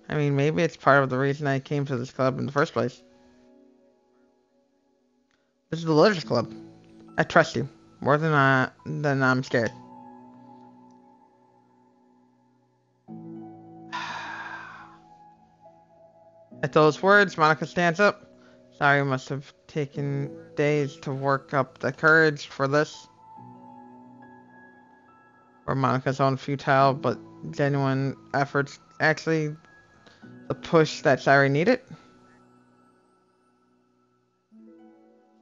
I mean, maybe it's part of the reason I came to this club in the first place. This is the Literature Club. I trust you more than I'm scared. At those words, Monica stands up. Sorry, must have taken days to work up the courage for this. For Monica's own futile but genuine efforts, actually the push that Sayori needed.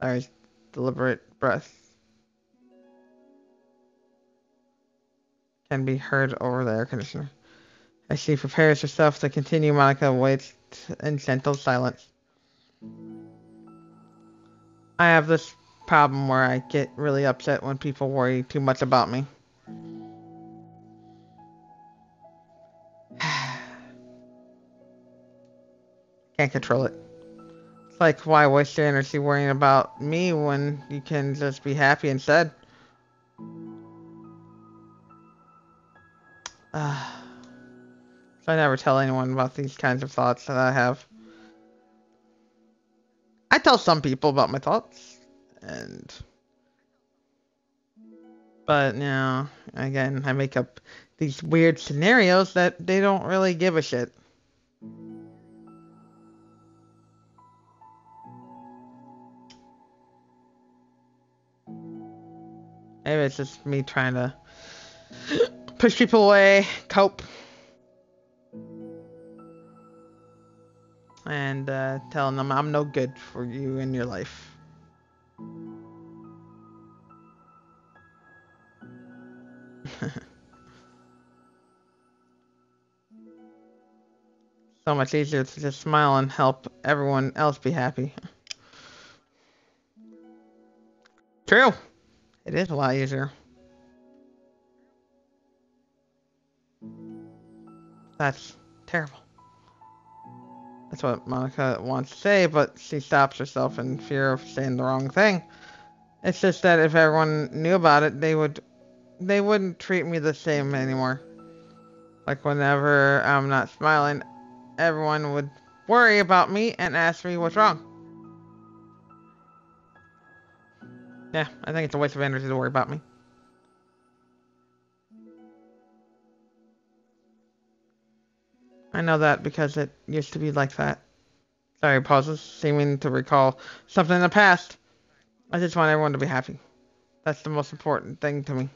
Sayori's deliberate breath can be heard over the air conditioner. As she prepares herself to continue, Monica waits in gentle silence. I have this problem where I get really upset when people worry too much about me. Can't control it. It's like, why waste your energy worrying about me when you can just be happy instead? So I never tell anyone about these kinds of thoughts that I have. I tell some people about my thoughts, but you know, again, I make up these weird scenarios that they don't really give a shit. Maybe it's just me trying to push people away, cope, and telling them I'm no good for you in your life. So much easier to just smile and help everyone else be happy. True. It is a lot easier. That's terrible. That's what Monica wants to say, but she stops herself in fear of saying the wrong thing. It's just that if everyone knew about it, they wouldn't treat me the same anymore. Like whenever I'm not smiling, everyone would worry about me and ask me what's wrong. Yeah, I think it's a waste of energy to worry about me. I know that because it used to be like that. Sayori pauses, seeming to recall something in the past. I just want everyone to be happy. That's the most important thing to me.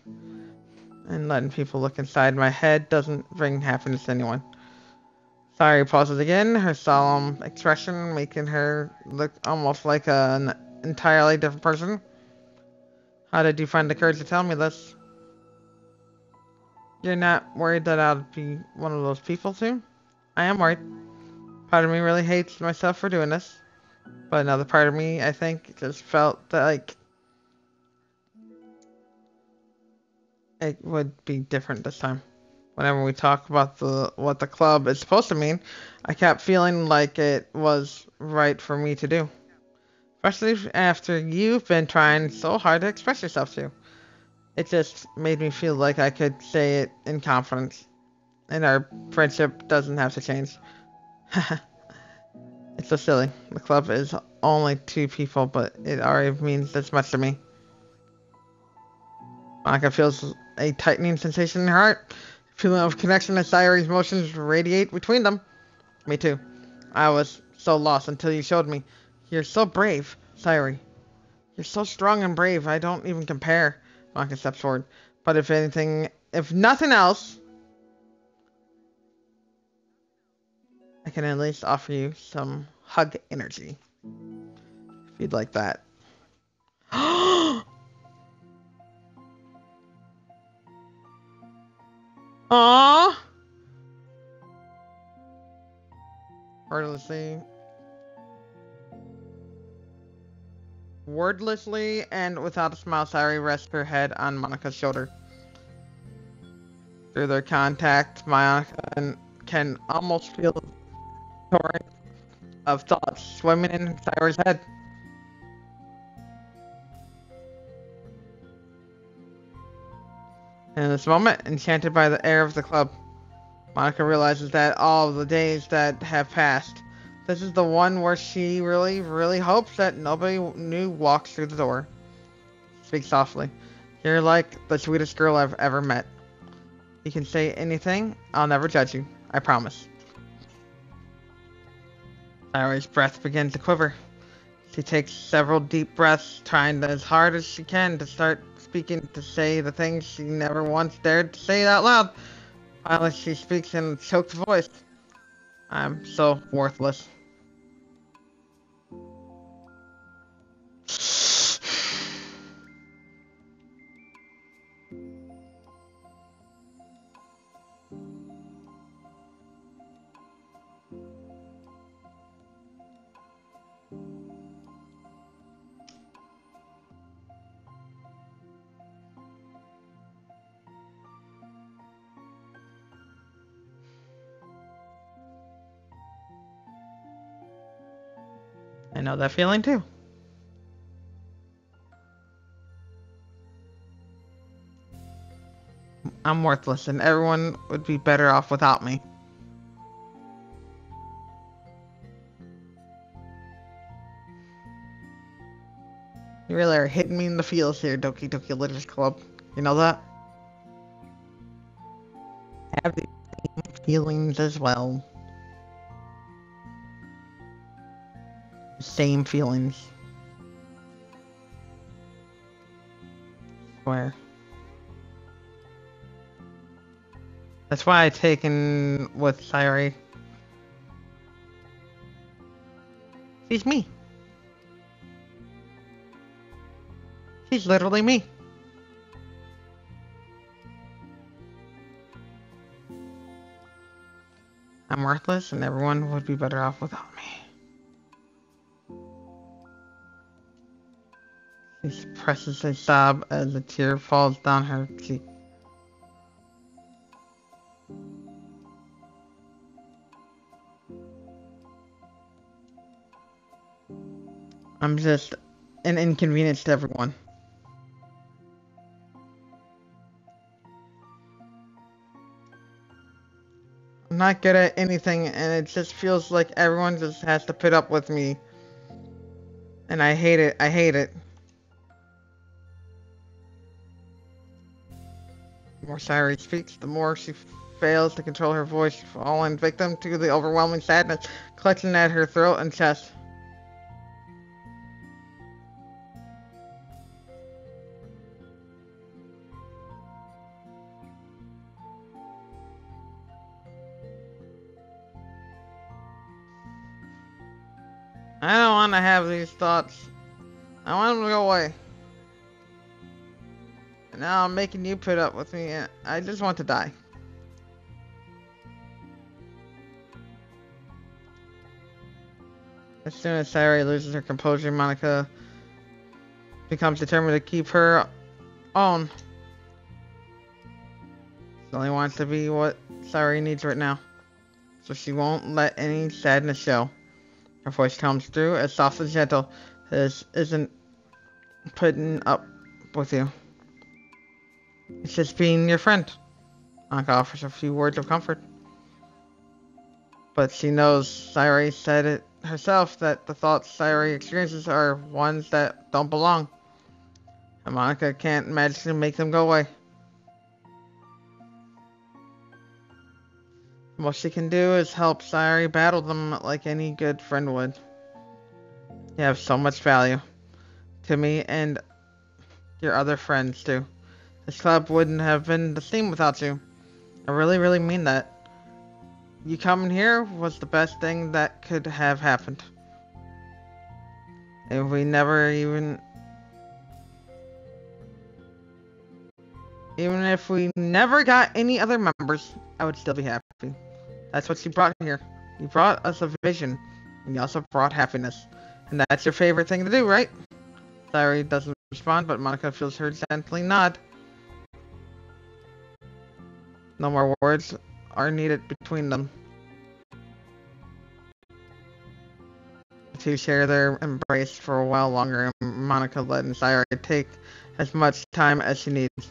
And letting people look inside my head doesn't bring happiness to anyone. Sayori pauses again, her solemn expression making her look almost like an entirely different person. How did you find the courage to tell me this? You're not worried that I'll be one of those people soon? I am worried. Part of me really hates myself for doing this. But another part of me, I think, just felt that, like, it would be different this time. Whenever we talk about what the club is supposed to mean, I kept feeling like it was right for me to do. Especially after you've been trying so hard to express yourself too. It just made me feel like I could say it in confidence. And our friendship doesn't have to change. It's so silly. The club is only 2 people, but it already means this much to me. Monica feels a tightening sensation in her heart. Feeling of connection as Sayori's emotions radiate between them. Me too. I was so lost until you showed me. You're so brave, Sayori. You're so strong and brave, I don't even compare. Monica steps forward. But if nothing else, I can at least offer you some hug energy. If you'd like that. Aww. Wordlessly and without a smile, Sayori rests her head on Monica's shoulder. Through their contact, Monica can almost feel the torrent of thoughts swimming in Sayori's head. In this moment, enchanted by the air of the club, Monica realizes that all of the days that have passed, this is the one where she really, really hopes that nobody new walks through the door. Speak softly. You're like the sweetest girl I've ever met. You can say anything. I'll never judge you. I promise. Sayori's breath begins to quiver. She takes several deep breaths, trying as hard as she can to start speaking, to say the things she never once dared to say out loud. Finally, she speaks in a choked voice. I'm so worthless. I know that feeling too. I'm worthless, and everyone would be better off without me. You really are hitting me in the feels here, Doki Doki Literature Club. You know that? I have these same feelings as well. Same feelings. Swear. That's why I taken with Sayori. She's me. She's literally me. I'm worthless, and everyone would be better off without me. She suppresses a sob as a tear falls down her cheek. I'm just an inconvenience to everyone. I'm not good at anything, and it just feels like everyone just has to put up with me. And I hate it. I hate it. The more Sayori speaks, the more she fails to control her voice, falling victim to the overwhelming sadness clutching at her throat and chest. I don't want to have these thoughts. I want them to go away. And now I'm making you put up with me. I just want to die. As soon as Sayori loses her composure, Monica becomes determined to keep her own. She only wants to be what Sayori needs right now. So she won't let any sadness show. Her voice comes through as soft and gentle. This isn't putting up with you. It's just being your friend. Monica offers a few words of comfort. But she knows Sayori said it herself that the thoughts Sayori experiences are ones that don't belong. And Monica can't magically make them go away. What she can do is help Sayori battle them like any good friend would. You have so much value to me and your other friends too. This club wouldn't have been the same without you. I really, really mean that. You coming here was the best thing that could have happened. If we never even if we never got any other members, I would still be happy. That's what you brought here. You brought us a vision, and you also brought happiness. And that's your favorite thing to do, right? Sayori doesn't respond, but Monica feels her gently nod. No more words are needed between them. The two share their embrace for a while longer, and Monica letting Sayori take as much time as she needs.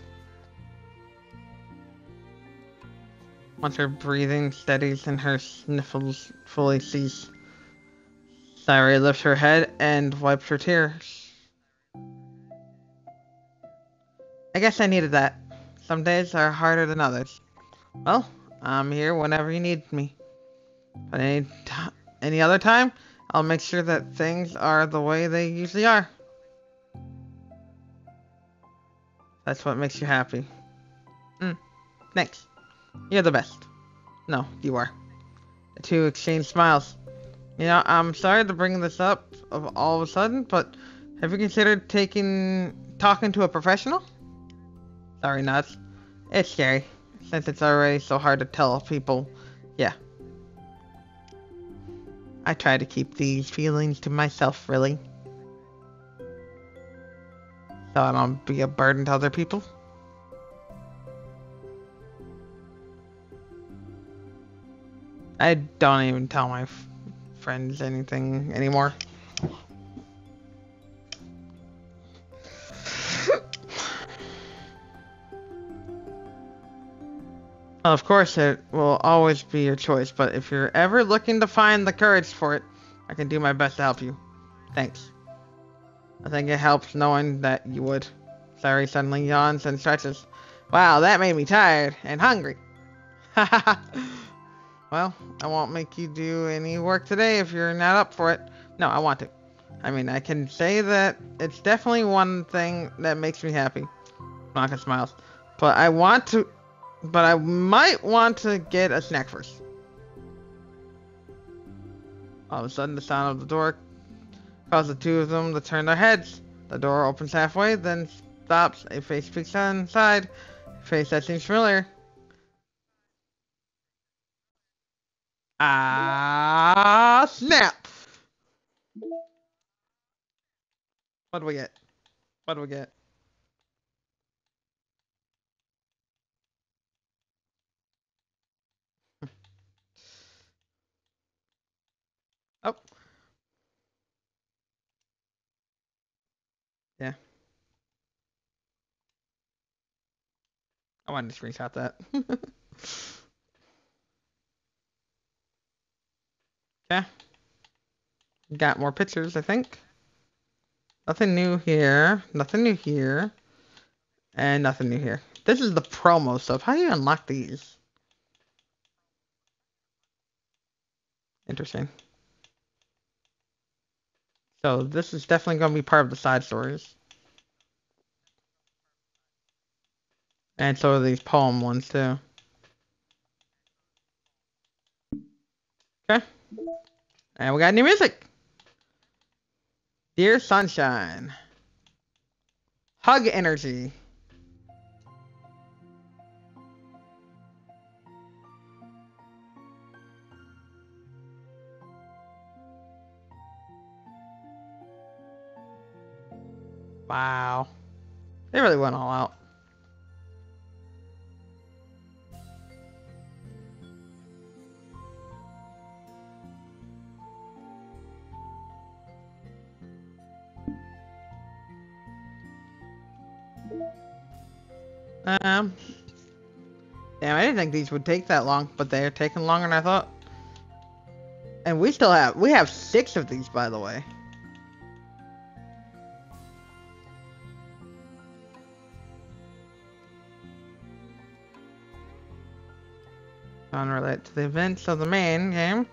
Once her breathing steadies and her sniffles fully cease, Sayori lifts her head and wipes her tears. I guess I needed that. Some days are harder than others. Well, I'm here whenever you need me. But any other time, I'll make sure that things are the way they usually are. That's what makes you happy. Thanks. You're the best. No, you are. The two exchange smiles. You know, I'm sorry to bring this up of all of a sudden, but have you considered talking to a professional? Sorry, nuts. It's scary, since it's already so hard to tell people. Yeah, I try to keep these feelings to myself, really, so I don't be a burden to other people. I don't even tell my friends anything anymore. Of course, it will always be your choice, but if you're ever looking to find the courage for it, I can do my best to help you. Thanks. I think it helps knowing that you would. Sayori suddenly yawns and stretches. Wow, that made me tired and hungry. Well, I won't make you do any work today if you're not up for it. No, I want to. I mean, I can say that it's definitely one thing that makes me happy. Monica smiles. But I might want to get a snack first. All of a sudden, the sound of the door causes the two of them to turn their heads. The door opens halfway, then stops. A face peeks inside. A face that seems familiar. Ah, snap! What do we get? What do we get? Oh, yeah. I wanted to screenshot that. Okay. Got more pictures, I think. Nothing new here. Nothing new here. And nothing new here. This is the promo stuff. How do you unlock these? Interesting. So this is definitely going to be part of the side stories. And so are these poem ones too. Okay. And we got new music. Dear Sunshine. Hug energy. Wow. They really went all out. Damn, I didn't think these would take that long, but they're taking longer than I thought. And we have 6 of these, by the way. Unrelated to the events of the main game.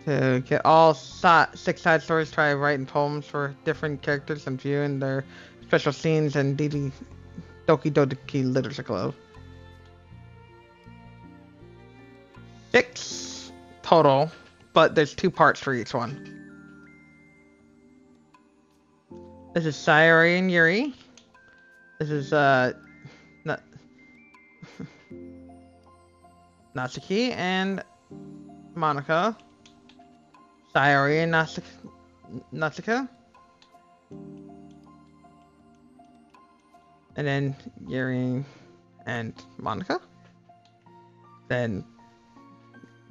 To get all 6 side stories, try writing poems for different characters and viewing their special scenes in Doki Doki Literature Club. 6 total, but there's 2 parts for each one. This is Sayori and Yuri. This is Natsuki and Monica. Sayori and Natsuka. And then Yuri and Monica. Then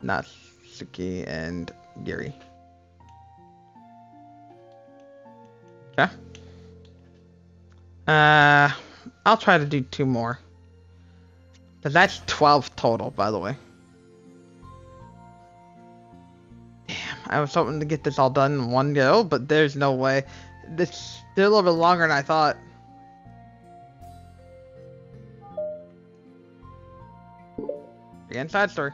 Natsuki and Yuri. Okay. I'll try to do 2 more. Cause that's 12 total, by the way. Damn, I was hoping to get this all done in one go, but there's no way. It's still a little bit longer than I thought. The inside story.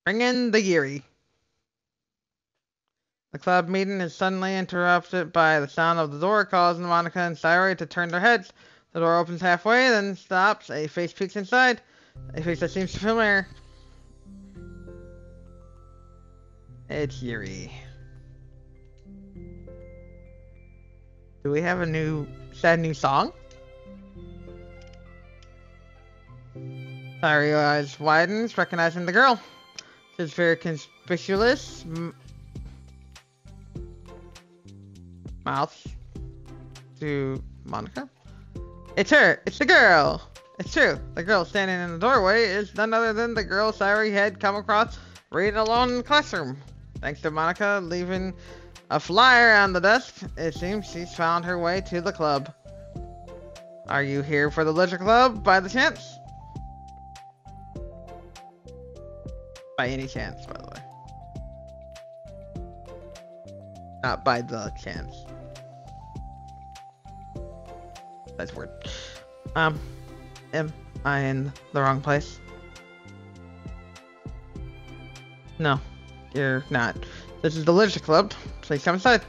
Bring in the Yuri. The club meeting is suddenly interrupted by the sound of the door, causing Monica and Sayori to turn their heads. The door opens halfway, then stops. A face peeks inside. A face that seems familiar. It's Yuri. Do we have a sad new song? Sayori's eyes widens, recognizing the girl. She's very conspicuous. Mouth to Monica. It's her! It's the girl! It's true. The girl standing in the doorway is none other than the girl Sayori had come across reading alone in the classroom. Thanks to Monica leaving a flyer on the desk, it seems she's found her way to the club. Are you here for the Literature Club by the chance? By any chance, by the way. Not by the chance. That's weird. Am I in the wrong place? No, you're not. This is the Literature Club. Please come inside.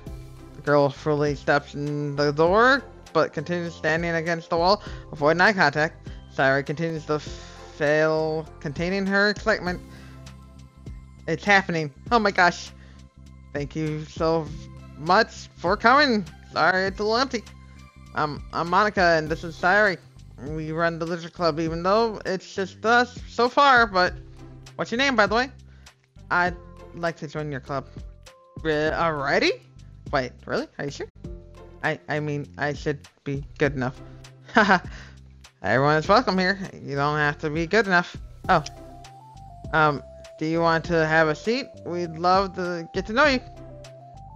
The girl fully steps in the door, but continues standing against the wall, avoiding eye contact. Sayori continues to fail containing her excitement. It's happening. Oh my gosh. Thank you so much for coming. Sorry, it's a little empty. I'm Monica, and this is Sayori. We run the Literature Club, even though it's just us so far, but what's your name, by the way? I'd like to join your club. Already? Wait, really? Are you sure? I mean, I should be good enough. Haha. Everyone is welcome here. You don't have to be good enough. Oh. Do you want to have a seat? We'd love to get to know you.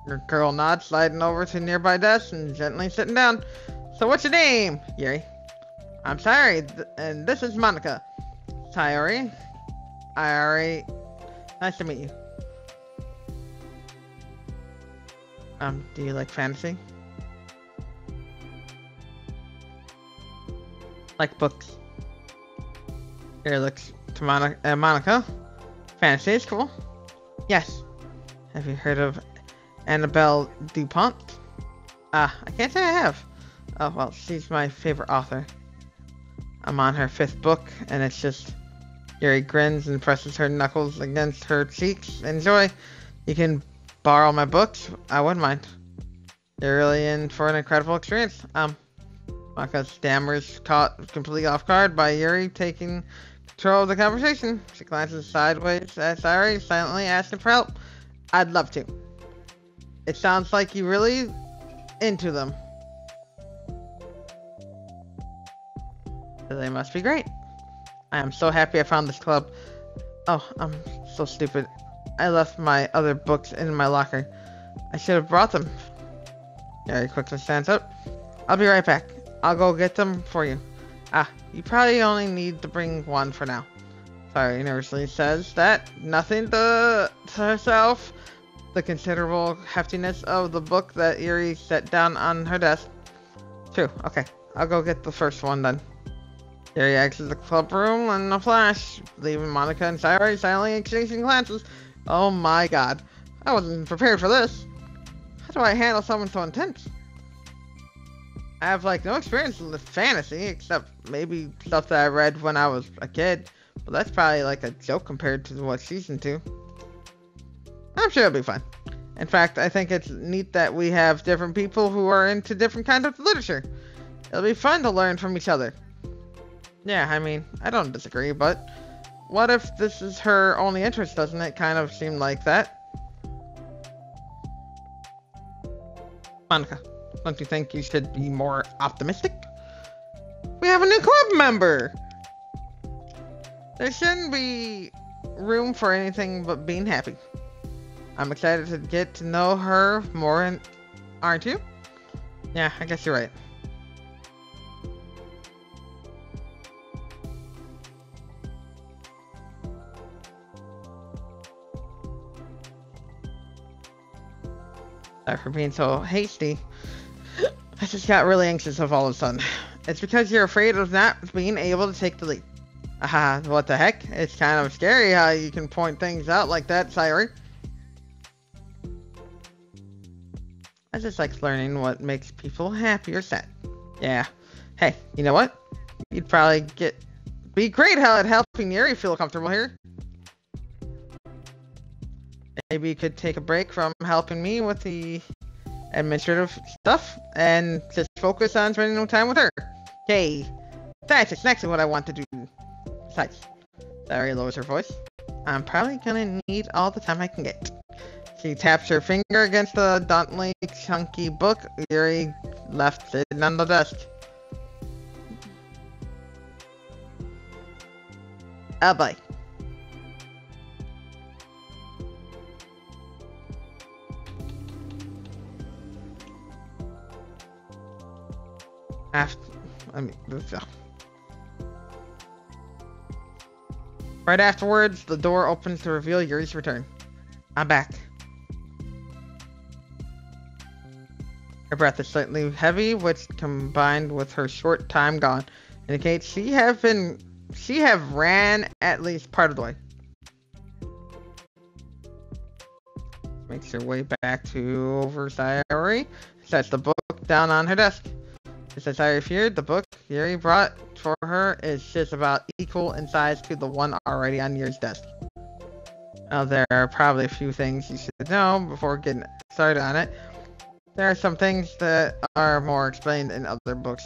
Your girl nods, sliding over to nearby desk and gently sitting down. So what's your name? Yuri. I'm Sayori, and this is Monica. Sayori. Nice to meet you. Do you like fantasy? Like books. Here, looks to Monica. Fantasy is cool. Yes. Have you heard of Annabelle DuPont? I can't say I have. Oh, well, she's my favorite author. I'm on her 5th book, and it's just... Yuri grins and presses her knuckles against her cheeks. Enjoy. You can borrow my books. I wouldn't mind. You're really in for an incredible experience. Monica stammers, caught completely off guard by Yuri taking control of the conversation. She glances sideways at Sayori, silently asking for help. I'd love to. It sounds like you're really into them. They must be great. I am so happy I found this club. Oh, I'm so stupid. I left my other books in my locker. I should have brought them. Yuri quickly stands up. I'll be right back. I'll go get them for you. You probably only need to bring one for now. Sayori nervously says that, nothing to herself. The considerable heftiness of the book that Yuri set down on her desk. True, okay. I'll go get the first one then. Yuri exits the club room in a flash, leaving Monica and Sayori silently exchanging glances. Oh my god. I wasn't prepared for this. How do I handle someone so intense? I have like no experience with fantasy, except maybe stuff that I read when I was a kid. But that's probably like a joke compared to what she's into. I'm sure it'll be fun. In fact, I think it's neat that we have different people who are into different kinds of literature. It'll be fun to learn from each other. Yeah, I mean, I don't disagree, but what if this is her only interest? Doesn't it kind of seem like that? Monica, don't you think you should be more optimistic? We have a new club member! There shouldn't be room for anything but being happy. I'm excited to get to know her more, aren't you? Yeah, I guess you're right. Sorry for being so hasty. I just got really anxious all of a sudden. It's because you're afraid of not being able to take the lead. Ah, what the heck? It's kind of scary how you can point things out like that, Sayori. I just like learning what makes people happy or sad. Yeah. Hey, you know what? You'd probably be great at helping Yuri feel comfortable here. Maybe you could take a break from helping me with the administrative stuff and just focus on spending time with her. Hey, that's exactly what I want to do. Besides, Sayori lowers her voice. I'm probably gonna need all the time I can get. She taps her finger against the dauntly chunky book Yuri left sitting on the desk. Oh boy. Right afterwards, the door opens to reveal Yuri's return. I'm back. Her breath is slightly heavy, which combined with her short time gone, indicates she have ran at least part of the way. Makes her way back to over Sayori, sets the book down on her desk. Just as Sayori feared, the book Yuri brought for her is just about equal in size to the one already on Yuri's desk. Now, there are probably a few things you should know before getting started on it. There are some things that are more explained in other books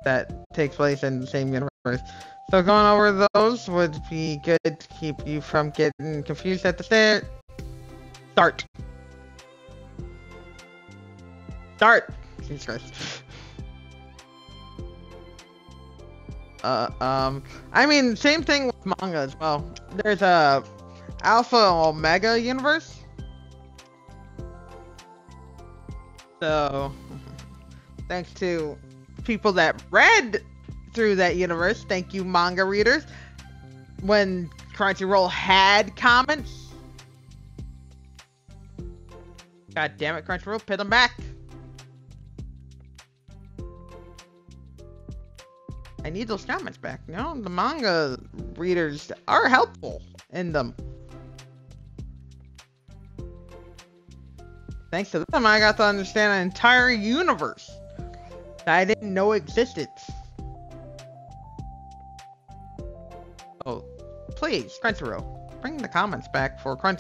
that take place in the same universe. So going over those would be good to keep you from getting confused at the start. Start! Jesus Christ. I mean, same thing with manga as well. There's a Alpha Omega universe. So, thanks to people that read through that universe, thank you manga readers, when Crunchyroll had comments. God damn it, Crunchyroll, put them back. I need those comments back. You know, the manga readers are helpful in them. Thanks to them, I got to understand an entire universe that I didn't know existed. Oh, please, Crunchyroll, bring the comments back for on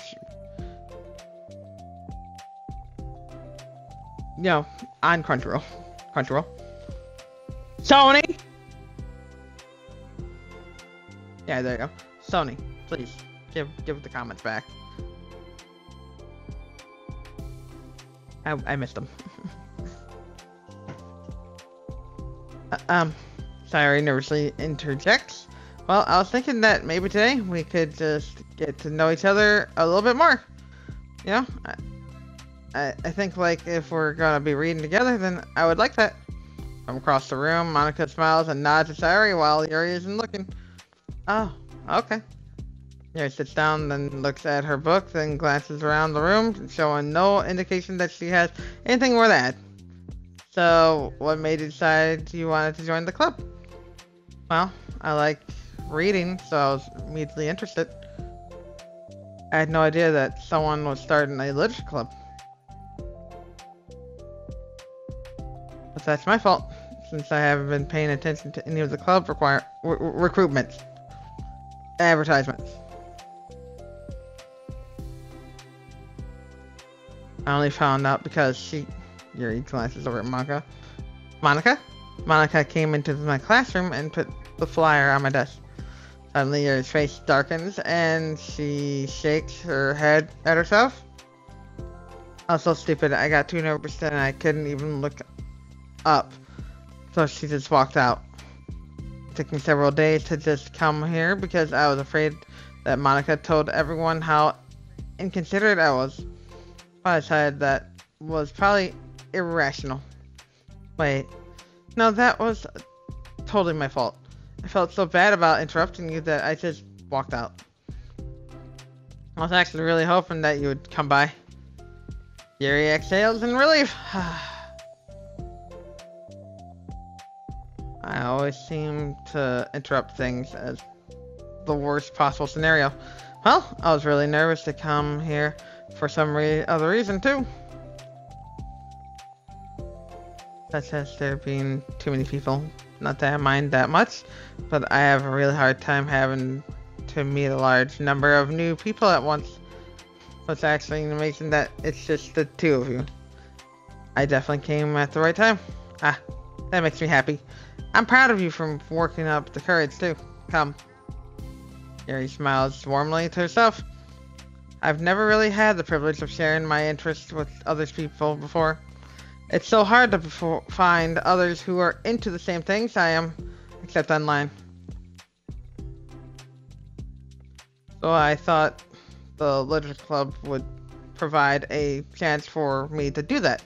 Crunchyroll. Sony! Yeah, there you go. Sony, please, give the comments back. I missed them. Sayori nervously interjects. Well, I was thinking that maybe today we could just get to know each other a little bit more. You know, I think like if we're gonna be reading together, then I would like that. From across the room, Monica smiles and nods at Sayori while Yuri isn't looking. Oh, okay. Yuri sits down, then looks at her book, then glances around the room, showing no indication that she has anything more to add. So, what made you decide you wanted to join the club? Well, I like reading, so I was immediately interested. I had no idea that someone was starting a literature club. But that's my fault, since I haven't been paying attention to any of the club recruitments. Advertisements. I only found out because Yuri glances over at Monica. Monica came into my classroom and put the flyer on my desk. Suddenly Yuri's face darkens and she shakes her head at herself. I was so stupid, I got too nervous and I couldn't even look up. So she just walked out. It took me several days to just come here because I was afraid that Monica told everyone how inconsiderate I was. I decided that was probably irrational. Wait, no, that was totally my fault. I felt so bad about interrupting you that I just walked out. I was actually really hoping that you would come by. Yuri exhales in relief. I always seem to interrupt things as the worst possible scenario. Well, I was really nervous to come here for some other reason too. Such as there being too many people. Not that I mind that much, but I have a really hard time having to meet a large number of new people at once. So it's actually amazing that it's just the two of you. I definitely came at the right time. Ah, that makes me happy. I'm proud of you for working up the courage too. Come. Yuri smiles warmly to herself. I've never really had the privilege of sharing my interests with other people before. It's so hard to find others who are into the same things I am, except online. So I thought the literature club would provide a chance for me to do that.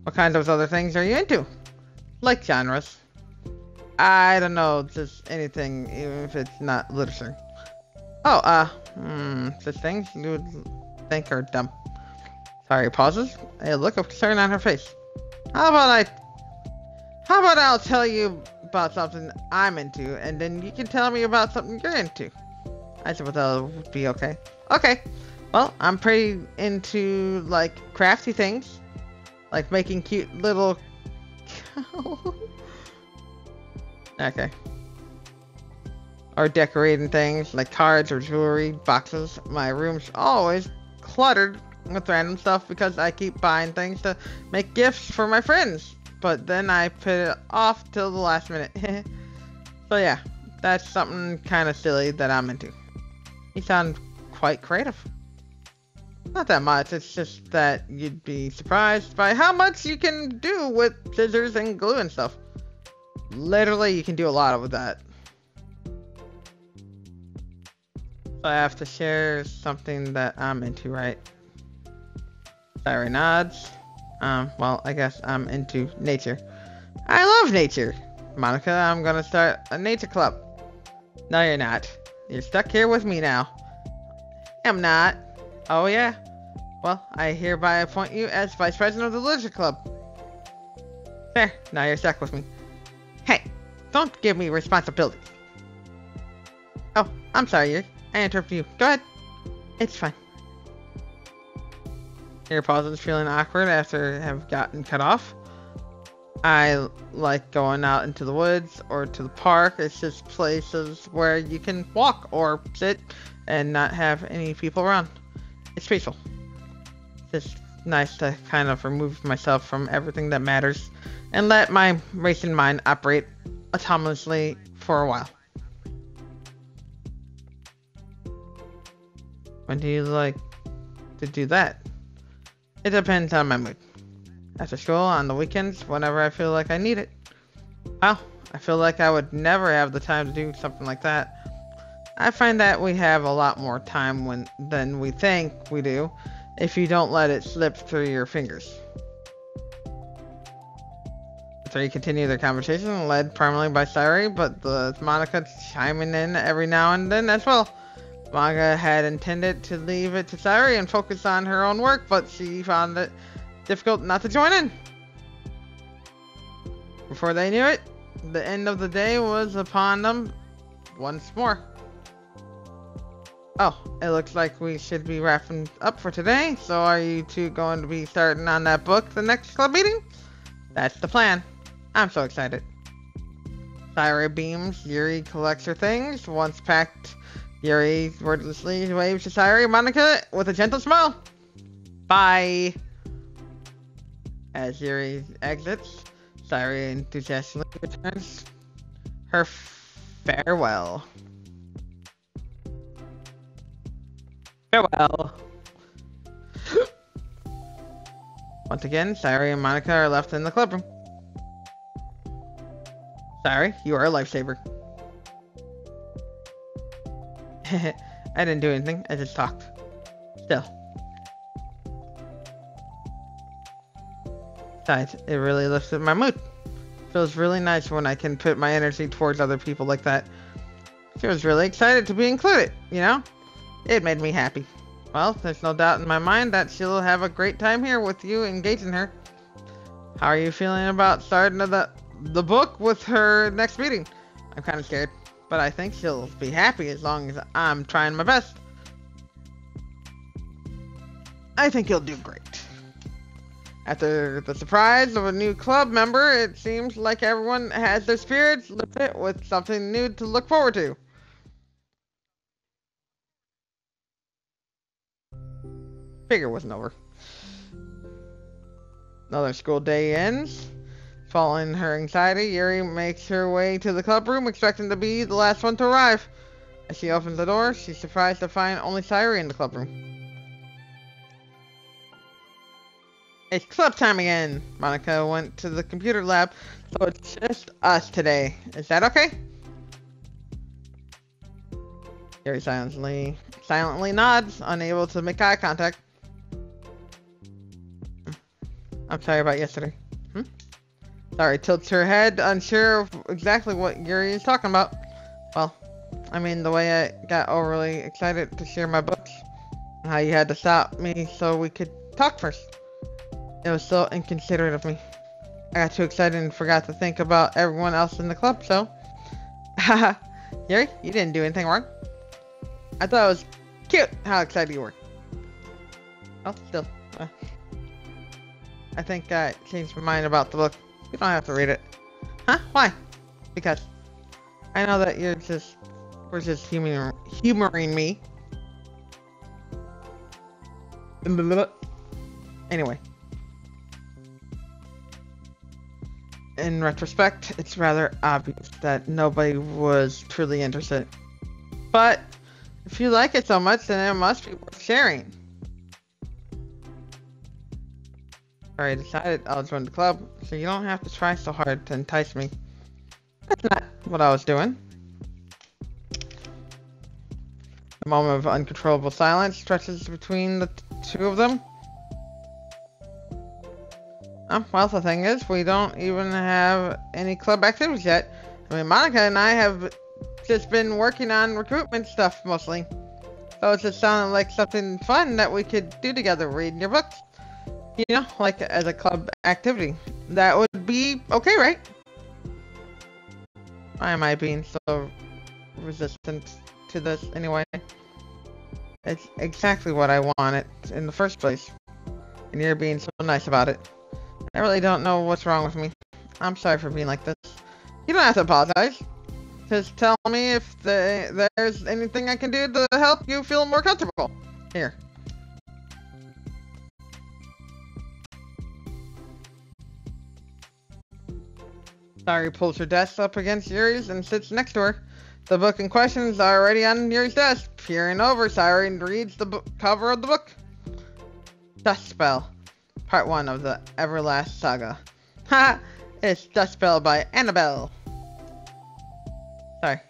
What kind of other things are you into? Like genres. I don't know, just anything, even if it's not literature. Oh, just things you would think are dumb. Sayori pauses, a look of concern on her face. How about I'll tell you about something I'm into, and then you can tell me about something you're into. I suppose that would be okay. Okay. Well, I'm pretty into, like, crafty things. Like making cute little... Okay. Or decorating things, like cards or jewelry, boxes. My room's always cluttered with random stuff because I keep buying things to make gifts for my friends, but then I put it off till the last minute. So yeah, that's something kind of silly that I'm into. You sound quite creative. Not that much, it's just that you'd be surprised by how much you can do with scissors and glue and stuff. Literally, you can do a lot with that. So I have to share something that I'm into, right? Sayori nods. Well, I guess I'm into nature. I love nature. Monica, I'm gonna start a nature club. No, you're not. You're stuck here with me now. I'm not. Oh, yeah? Well, I hereby appoint you as vice president of the literature club. There, now you're stuck with me. Hey, don't give me responsibilities. Oh, I'm sorry, Yuri. I interrupted you. Go ahead. It's fine. Your pause is feeling awkward after have gotten cut off. I like going out into the woods or to the park. It's just places where you can walk or sit and not have any people around. It's peaceful. It's just nice to kind of remove myself from everything that matters and let my racing mind operate autonomously for a while. When do you like to do that? It depends on my mood. After school, on the weekends, whenever I feel like I need it. Well, I feel like I would never have the time to do something like that. I find that we have a lot more time than we think we do if you don't let it slip through your fingers. The three continue their conversation, led primarily by Sayori, but with Monica chiming in every now and then as well. Monica had intended to leave it to Sayori and focus on her own work, but she found it difficult not to join in. Before they knew it, the end of the day was upon them once more. Oh, it looks like we should be wrapping up for today, so are you two going to be starting on that book the next club meeting? That's the plan. I'm so excited. Sayori beams. Yuri collects her things. Once packed, Yuri wordlessly waves to Sayori and Monica with a gentle smile. Bye. As Yuri exits, Sayori enthusiastically returns her farewell. Farewell. Once again, Sayori and Monica are left in the clubroom. Sayori, you are a lifesaver. I didn't do anything, I just talked. Still. Besides, it really lifted my mood. Feels really nice when I can put my energy towards other people like that. She was really excited to be included, you know? It made me happy. Well, there's no doubt in my mind that she'll have a great time here with you engaging her. How are you feeling about starting the book with her next meeting? I'm kind of scared. but I think she'll be happy as long as I'm trying my best. I think you'll do great. After the surprise of a new club member, it seems like everyone has their spirits lifted with something new to look forward to. Figure wasn't over. Another school day ends. Following her anxiety, Yuri makes her way to the club room, expecting to be the last one to arrive. As she opens the door, she's surprised to find only Sayori in the club room. It's club time again. Monica went to the computer lab, so it's just us today. Is that okay? Yuri silently nods, unable to make eye contact. I'm sorry about yesterday. Sorry, tilts her head, unsure of exactly what Yuri is talking about. Well, I mean the way I got overly excited to share my books. And how you had to stop me so we could talk first. It was so inconsiderate of me. I got too excited and forgot to think about everyone else in the club, so... Haha, Yuri, you didn't do anything wrong. I thought it was cute how excited you were. Oh, still. I think I changed my mind about the book. You don't have to read it. Huh? Why? Because I know that we're just humoring me. Anyway. In retrospect, it's rather obvious that nobody was truly interested. But if you like it so much, then it must be worth sharing. I decided I'll join the club, so you don't have to try so hard to entice me. That's not what I was doing. A moment of uncontrollable silence stretches between the two of them. Well, the thing is, we don't even have any club activities yet. I mean, Monica and I have just been working on recruitment stuff mostly. So it just sounded like something fun that we could do together, reading your books. You know, like as a club activity. That would be okay, right? Why am I being so resistant to this anyway? It's exactly what I wanted in the first place. And you're being so nice about it. I really don't know what's wrong with me. I'm sorry for being like this. You don't have to apologize. Just tell me if there's anything I can do to help you feel more comfortable. Here. Sayori pulls her desk up against Yuri's and sits next to her. The book in question is already on Yuri's desk. Peering over, Sayori reads the cover of the book. Dust Spell, Part 1 of the Everlast Saga. Ha! It's Dust Spell by Annabelle. Sorry,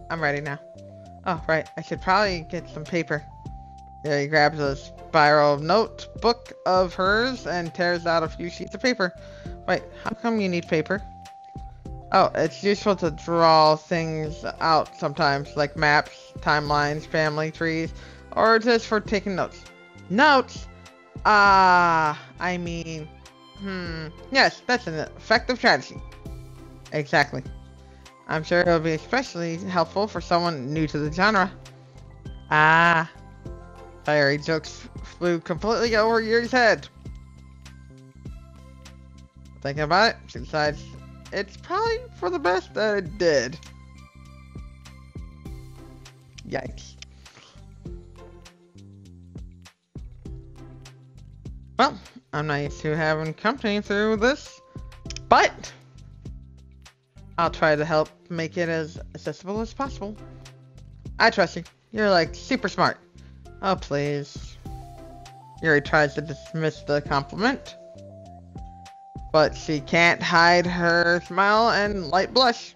I'm ready now. Oh, right, I should probably get some paper. Yuri grabs a spiral notebook of hers and tears out a few sheets of paper. Wait, how come you need paper? Oh, it's useful to draw things out sometimes, like maps, timelines, family trees, or just for taking notes. Notes? I mean, yes, that's an effective strategy. Exactly. I'm sure it'll be especially helpful for someone new to the genre. Sayori jokes flew completely over Yuri's head. Thinking about it, she decides it's probably for the best that it did. Yikes. Well, I'm not used to having company through this, but I'll try to help make it as accessible as possible. I trust you. You're like super smart. Oh, please. Yuri tries to dismiss the compliment, but she can't hide her smile and light blush.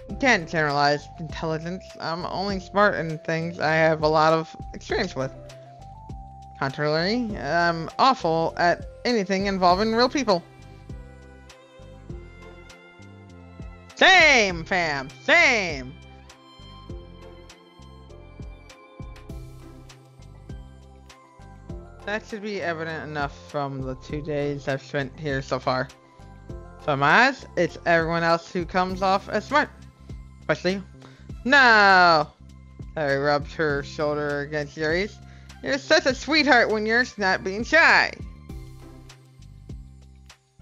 You can't generalize intelligence. I'm only smart in things I have a lot of experience with. Contrarily, I'm awful at anything involving real people. Same, fam, same! That should be evident enough from the 2 days I've spent here so far. So in my eyes, it's everyone else who comes off as smart. Especially. No! Sayori rubs her shoulder against Yuri's. You're such a sweetheart when you're not being shy.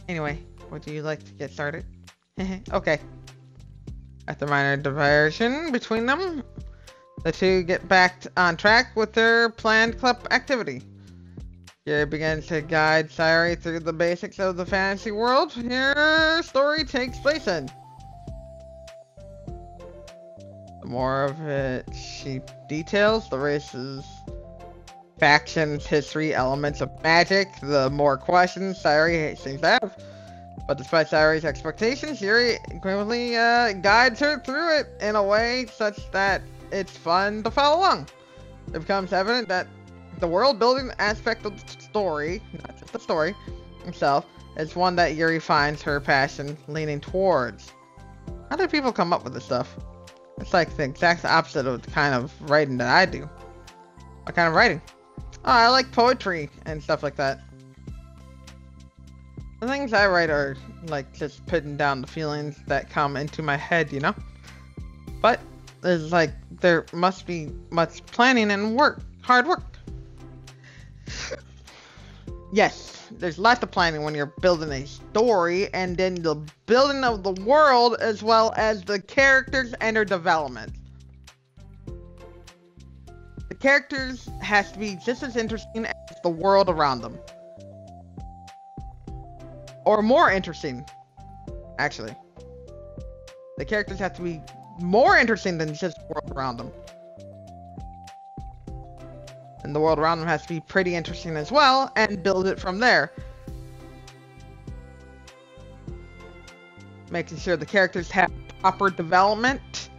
Anyway, would you like to get started? Okay. After minor diversion between them, the two get back on track with their planned club activity. Yuri begins to guide Sayori through the basics of the fantasy world her story takes place in. The more of it she details, the race's factions, history, elements of magic, the more questions Sayori seems to have. But despite Sayori's expectations, Yuri equally guides her through it in a way such that it's fun to follow along. It becomes evident that the world-building aspect of the story, not just the story itself, is one that Yuri finds her passion leaning towards. How do people come up with this stuff? It's like the exact opposite of the kind of writing that I do. What kind of writing? Oh, I like poetry and stuff like that. The things I write are like just putting down the feelings that come into my head, you know? But there's like, there must be much planning and work, hard work. Yes, there's lots of planning when you're building a story, and then the building of the world as well as the characters and their development. The characters has to be just as interesting as the world around them. Or more interesting, actually. The characters have to be more interesting than just the world around them. And the world around them has to be pretty interesting as well, and build it from there. Making sure the characters have proper development.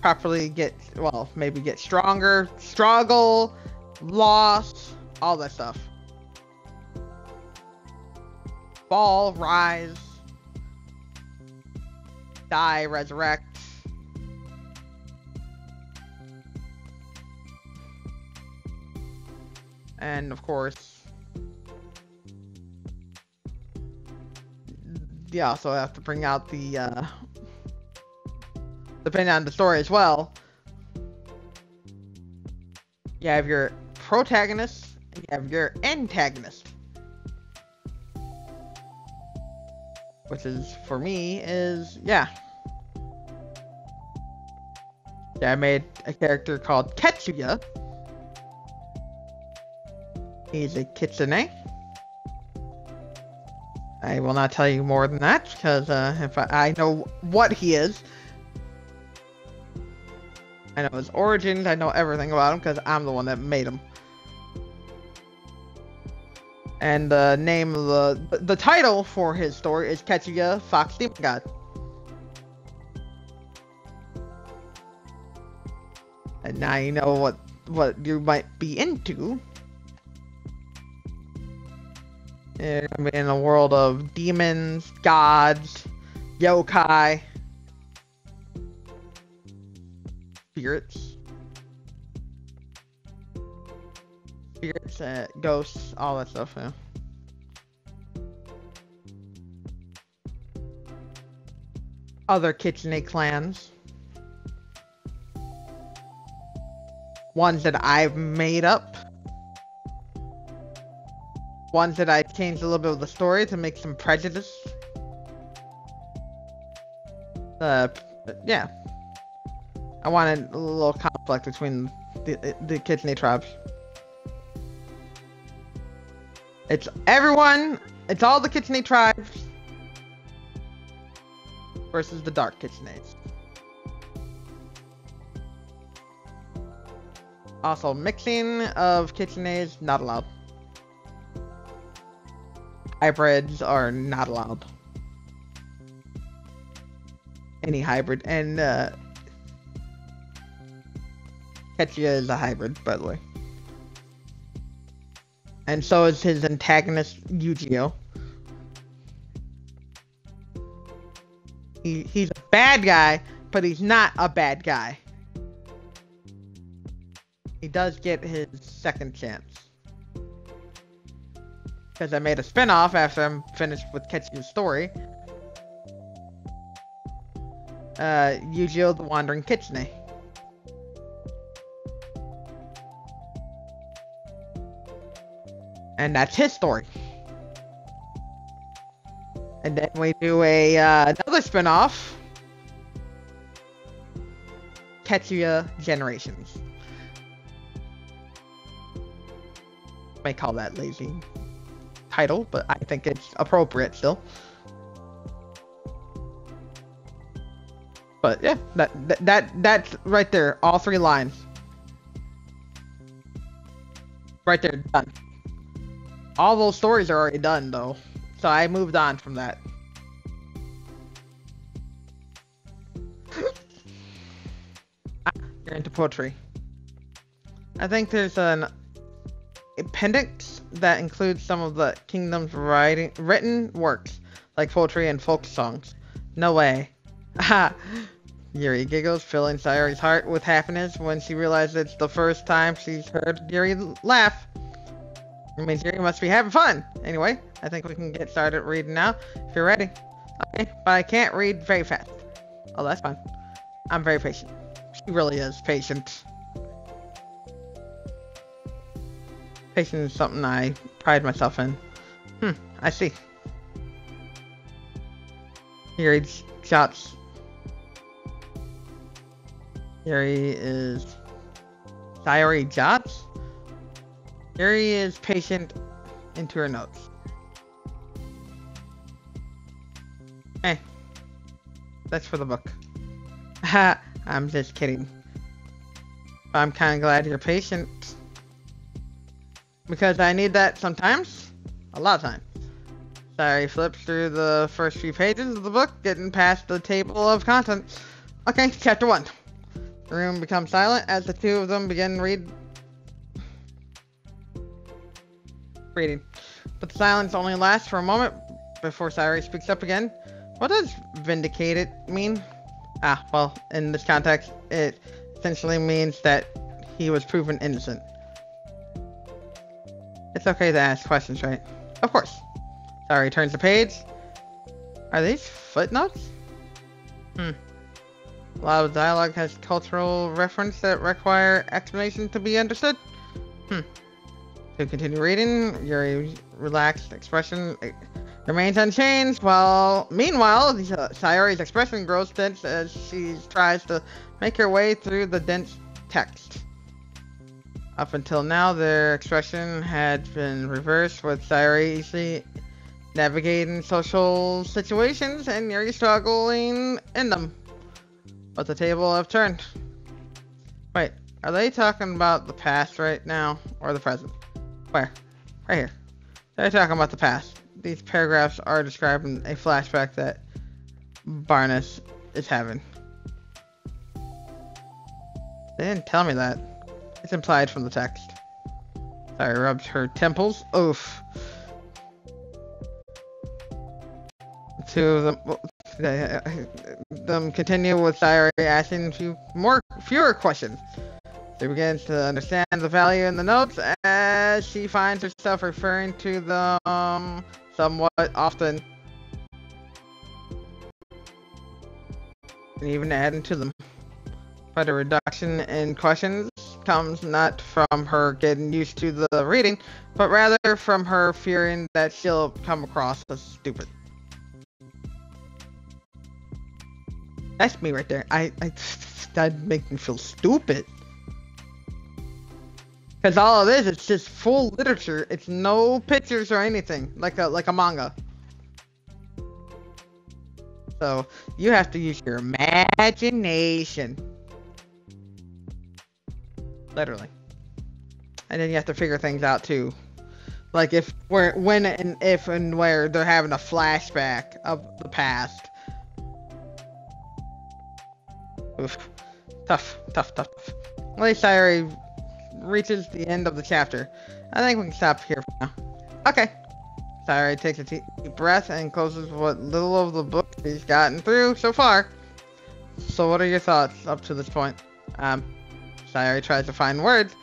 Properly get, well, maybe get stronger, struggle, loss, all that stuff. Fall, rise, die, resurrect. And of course, you also have to bring out the, depending on the story as well, you have your protagonist and you have your antagonist. Which is, for me, is, yeah. I made a character called Tetsuya. He's a kitsune. I will not tell you more than that, because if I know what he is. I know his origins, I know everything about him, because I'm the one that made him. And the name of the title for his story is Tetsuya Fox Demon God. And now you know what you might be into. You're gonna be in a world of demons, gods, yokai, spirits, ghosts, all that stuff. Yeah. Other kitsune clans, ones that I've made up. Ones that I changed a little bit of the story to make some prejudice. Yeah. I wanted a little conflict between the kitsune tribes. It's everyone, it's all the kitsune tribes versus the dark kitsunes. Also, mixing of kitsunes not allowed. Hybrids are not allowed. Any hybrid, and Tetsuya is a hybrid, by the way. And so is his antagonist, Yu-Gi-Oh! He's a bad guy, but he's not a bad guy. He does get his second chance. Because I made a spin-off after I'm finished with Ketsuya's story. Yujiro the Wandering Kitsune. And that's his story. And then we do another spin-off, Tetsuya Generations. May call that lazy title, but I think it's appropriate still. But yeah, that's right there, all 3 lines. Right there, done. All those stories are already done though, so I moved on from that. You're into poetry. I think there's an appendix that includes some of the kingdom's written works, like poetry and folk songs. No way. Ha! Yuri giggles, filling Sayori's heart with happiness when she realizes it's the first time she's heard Yuri laugh. It means Yuri must be having fun. Anyway, I think we can get started reading now, if you're ready. Okay, but I can't read very fast. Oh, that's fine. I'm very patient. She really is patient. Patience is something I pride myself in. I see. Yuri shots. Yuri is... Sayori jots? Yuri is patient into her notes. Hey. That's for the book. Ha! I'm just kidding. I'm kinda glad you're patient. Because I need that sometimes. A lot of times. Sayori flips through the first few pages of the book, getting past the table of contents. Okay, chapter 1. The room becomes silent as the two of them begin reading. But the silence only lasts for a moment before Sayori speaks up again. What does vindicated mean? Well, in this context, it essentially means that he was proven innocent. It's okay to ask questions, right? Of course. Sayori turns the page. Are these footnotes? A lot of dialogue has cultural reference that require explanation to be understood. To continue reading, Yuri's relaxed expression remains unchanged, meanwhile, Sayori's expression grows tense as she tries to make her way through the dense text. Up until now, their expression had been reversed, with Sayori easily navigating social situations and Yuri struggling in them. But the table have turned. Wait, are they talking about the past right now, or the present? Where? Right here. They're talking about the past. These paragraphs are describing a flashback that Barnes is having. They didn't tell me that. It's implied from the text. Sayori rubs her temples. Oof. Two of them continue with Sayori asking fewer questions. She begins to understand the value in the notes as she finds herself referring to them somewhat often, and even adding to them. But a reduction in questions comes not from her getting used to the reading, but rather from her fearing that she'll come across as stupid. That's me right there. That'd make me feel stupid. Because all of this is just full literature. It's no pictures or anything, like a manga. So you have to use your imagination, literally. And then you have to figure things out too, like when and if and where they're having a flashback of the past. Oof. Tough. At least Sayori reaches the end of the chapter. I think we can stop here for now. Okay. Sayori takes a deep breath and closes what little of the book she's gotten through so far. So what are your thoughts up to this point? Sayori tries to find words.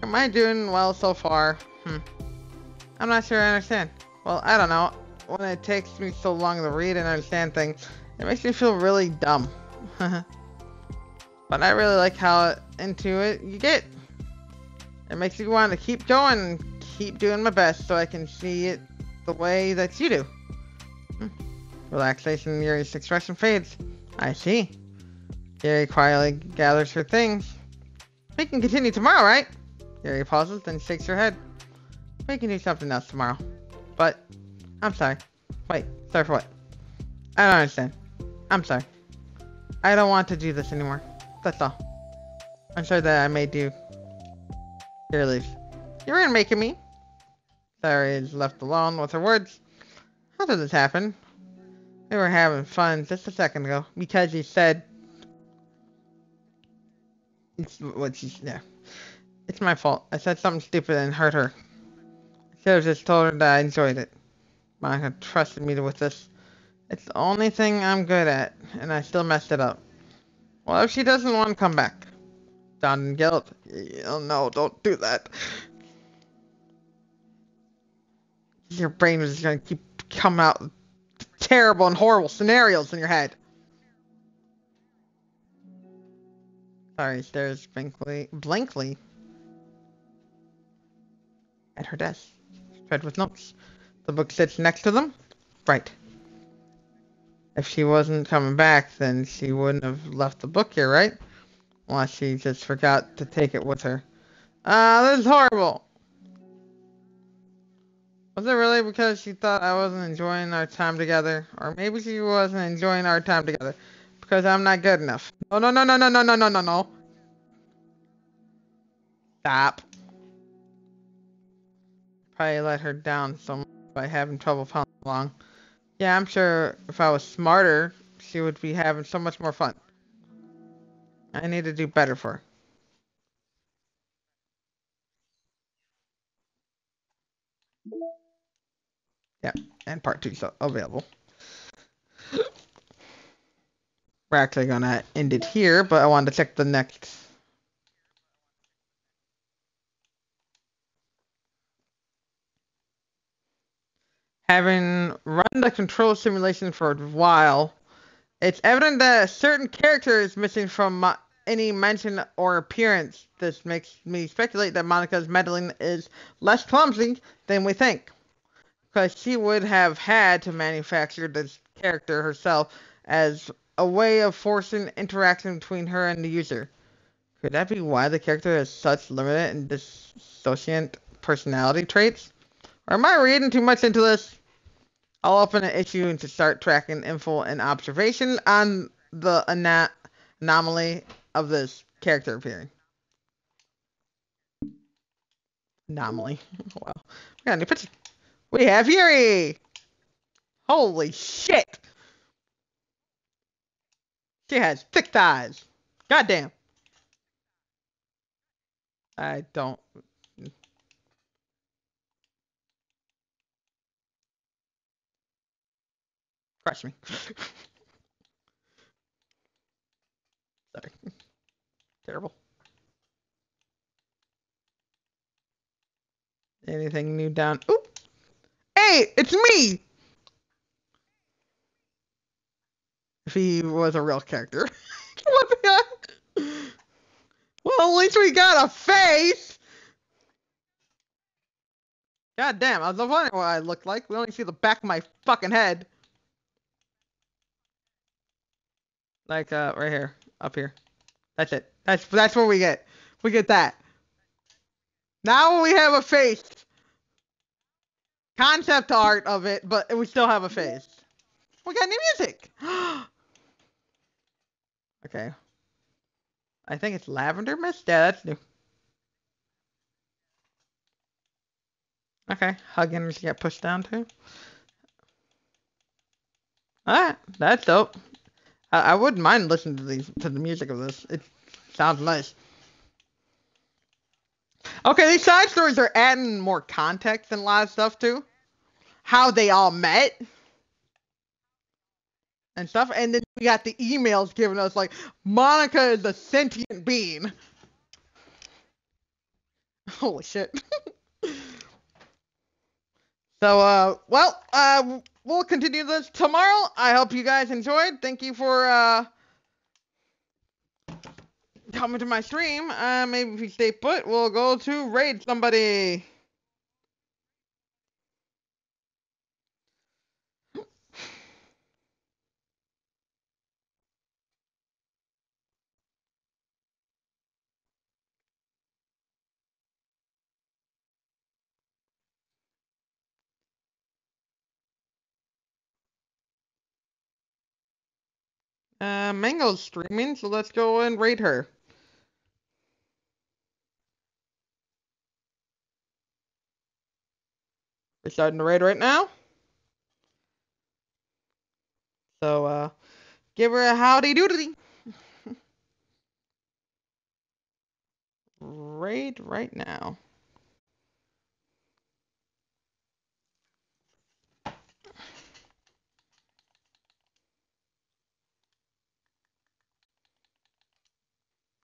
Am I doing well so far? I'm not sure I understand. Well, I don't know. When it takes me so long to read and understand things, it makes me feel really dumb. But I really like how into it you get. It makes me want to keep going and keep doing my best so I can see it the way that you do. Relaxation in Yuri's expression fades. I see. Yuri quietly gathers her things. We can continue tomorrow, right? Yuri pauses, then shakes her head. We can do something else tomorrow. But, I'm sorry. Wait, sorry for what? I don't understand. I'm sorry. I don't want to do this anymore. That's all. I'm sorry that I made you. Here, leave. You're in making me. Sayori is left alone with her words. How did this happen? We were having fun just a second ago. Because you said... It's what she... Yeah. It's my fault. I said something stupid and hurt her. I should have just told her that I enjoyed it. Monica trusted me with this. It's the only thing I'm good at, and I still messed it up. What if she doesn't want to come back? Down in guilt? Oh no, don't do that. Your brain is gonna keep coming out with terrible and horrible scenarios in your head. Sorry, stares blankly at her desk, spread with notes. The book sits next to them. Right. If she wasn't coming back, then she wouldn't have left the book here, right? Unless she just forgot to take it with her. This is horrible. Was it really because she thought I wasn't enjoying our time together? Or maybe she wasn't enjoying our time together because I'm not good enough. No, no, no, no, no, no, no, no, no, no. Stop. Probably let her down so much by having trouble following along. Yeah, I'm sure if I was smarter, she would be having so much more fun. I need to do better for her. Yeah, and part 2 is available. We're actually gonna end it here, but I wanted to check the next. Having run the control simulation for a while, it's evident that a certain character is missing from any mention or appearance. This makes me speculate that Monica's meddling is less clumsy than we think, because she would have had to manufacture this character herself as a way of forcing interaction between her and the user. Could that be why the character has such limited and dissociant personality traits? Or am I reading too much into this? I'll open an issue and to start tracking info and observation on the anomaly of this character appearing. Anomaly. Wow. We got a new picture. We have Yuri! Holy shit! She has thick thighs. Goddamn. I don't. Crush me. Sorry. Terrible. Anything new down? Ooh! Hey! It's me! If he was a real character. What the heck? Well, at least we got a face! God damn, I was wondering what I looked like. We only see the back of my fucking head. Like, right here. Up here. That's it. That's what we get. We get that. Now we have a face. Concept art of it, but we still have a face. We got new music. Okay. I think it's Lavender Mist. Yeah, that's new. Okay. Hug energy get pushed down too. Alright, that's dope. I wouldn't mind listening to the music of this. It sounds nice. Okay, these side stories are adding more context and a lot of stuff too. How they all met and stuff, and then we got the emails giving us like Monica is a sentient being. Holy shit. So we'll continue this tomorrow. I hope you guys enjoyed. Thank you for coming to my stream. Maybe if you stay put, we'll go to raid somebody. Mango's streaming, so let's go and raid her. We're starting the raid right now. So, give her a howdy doody. Raid right now.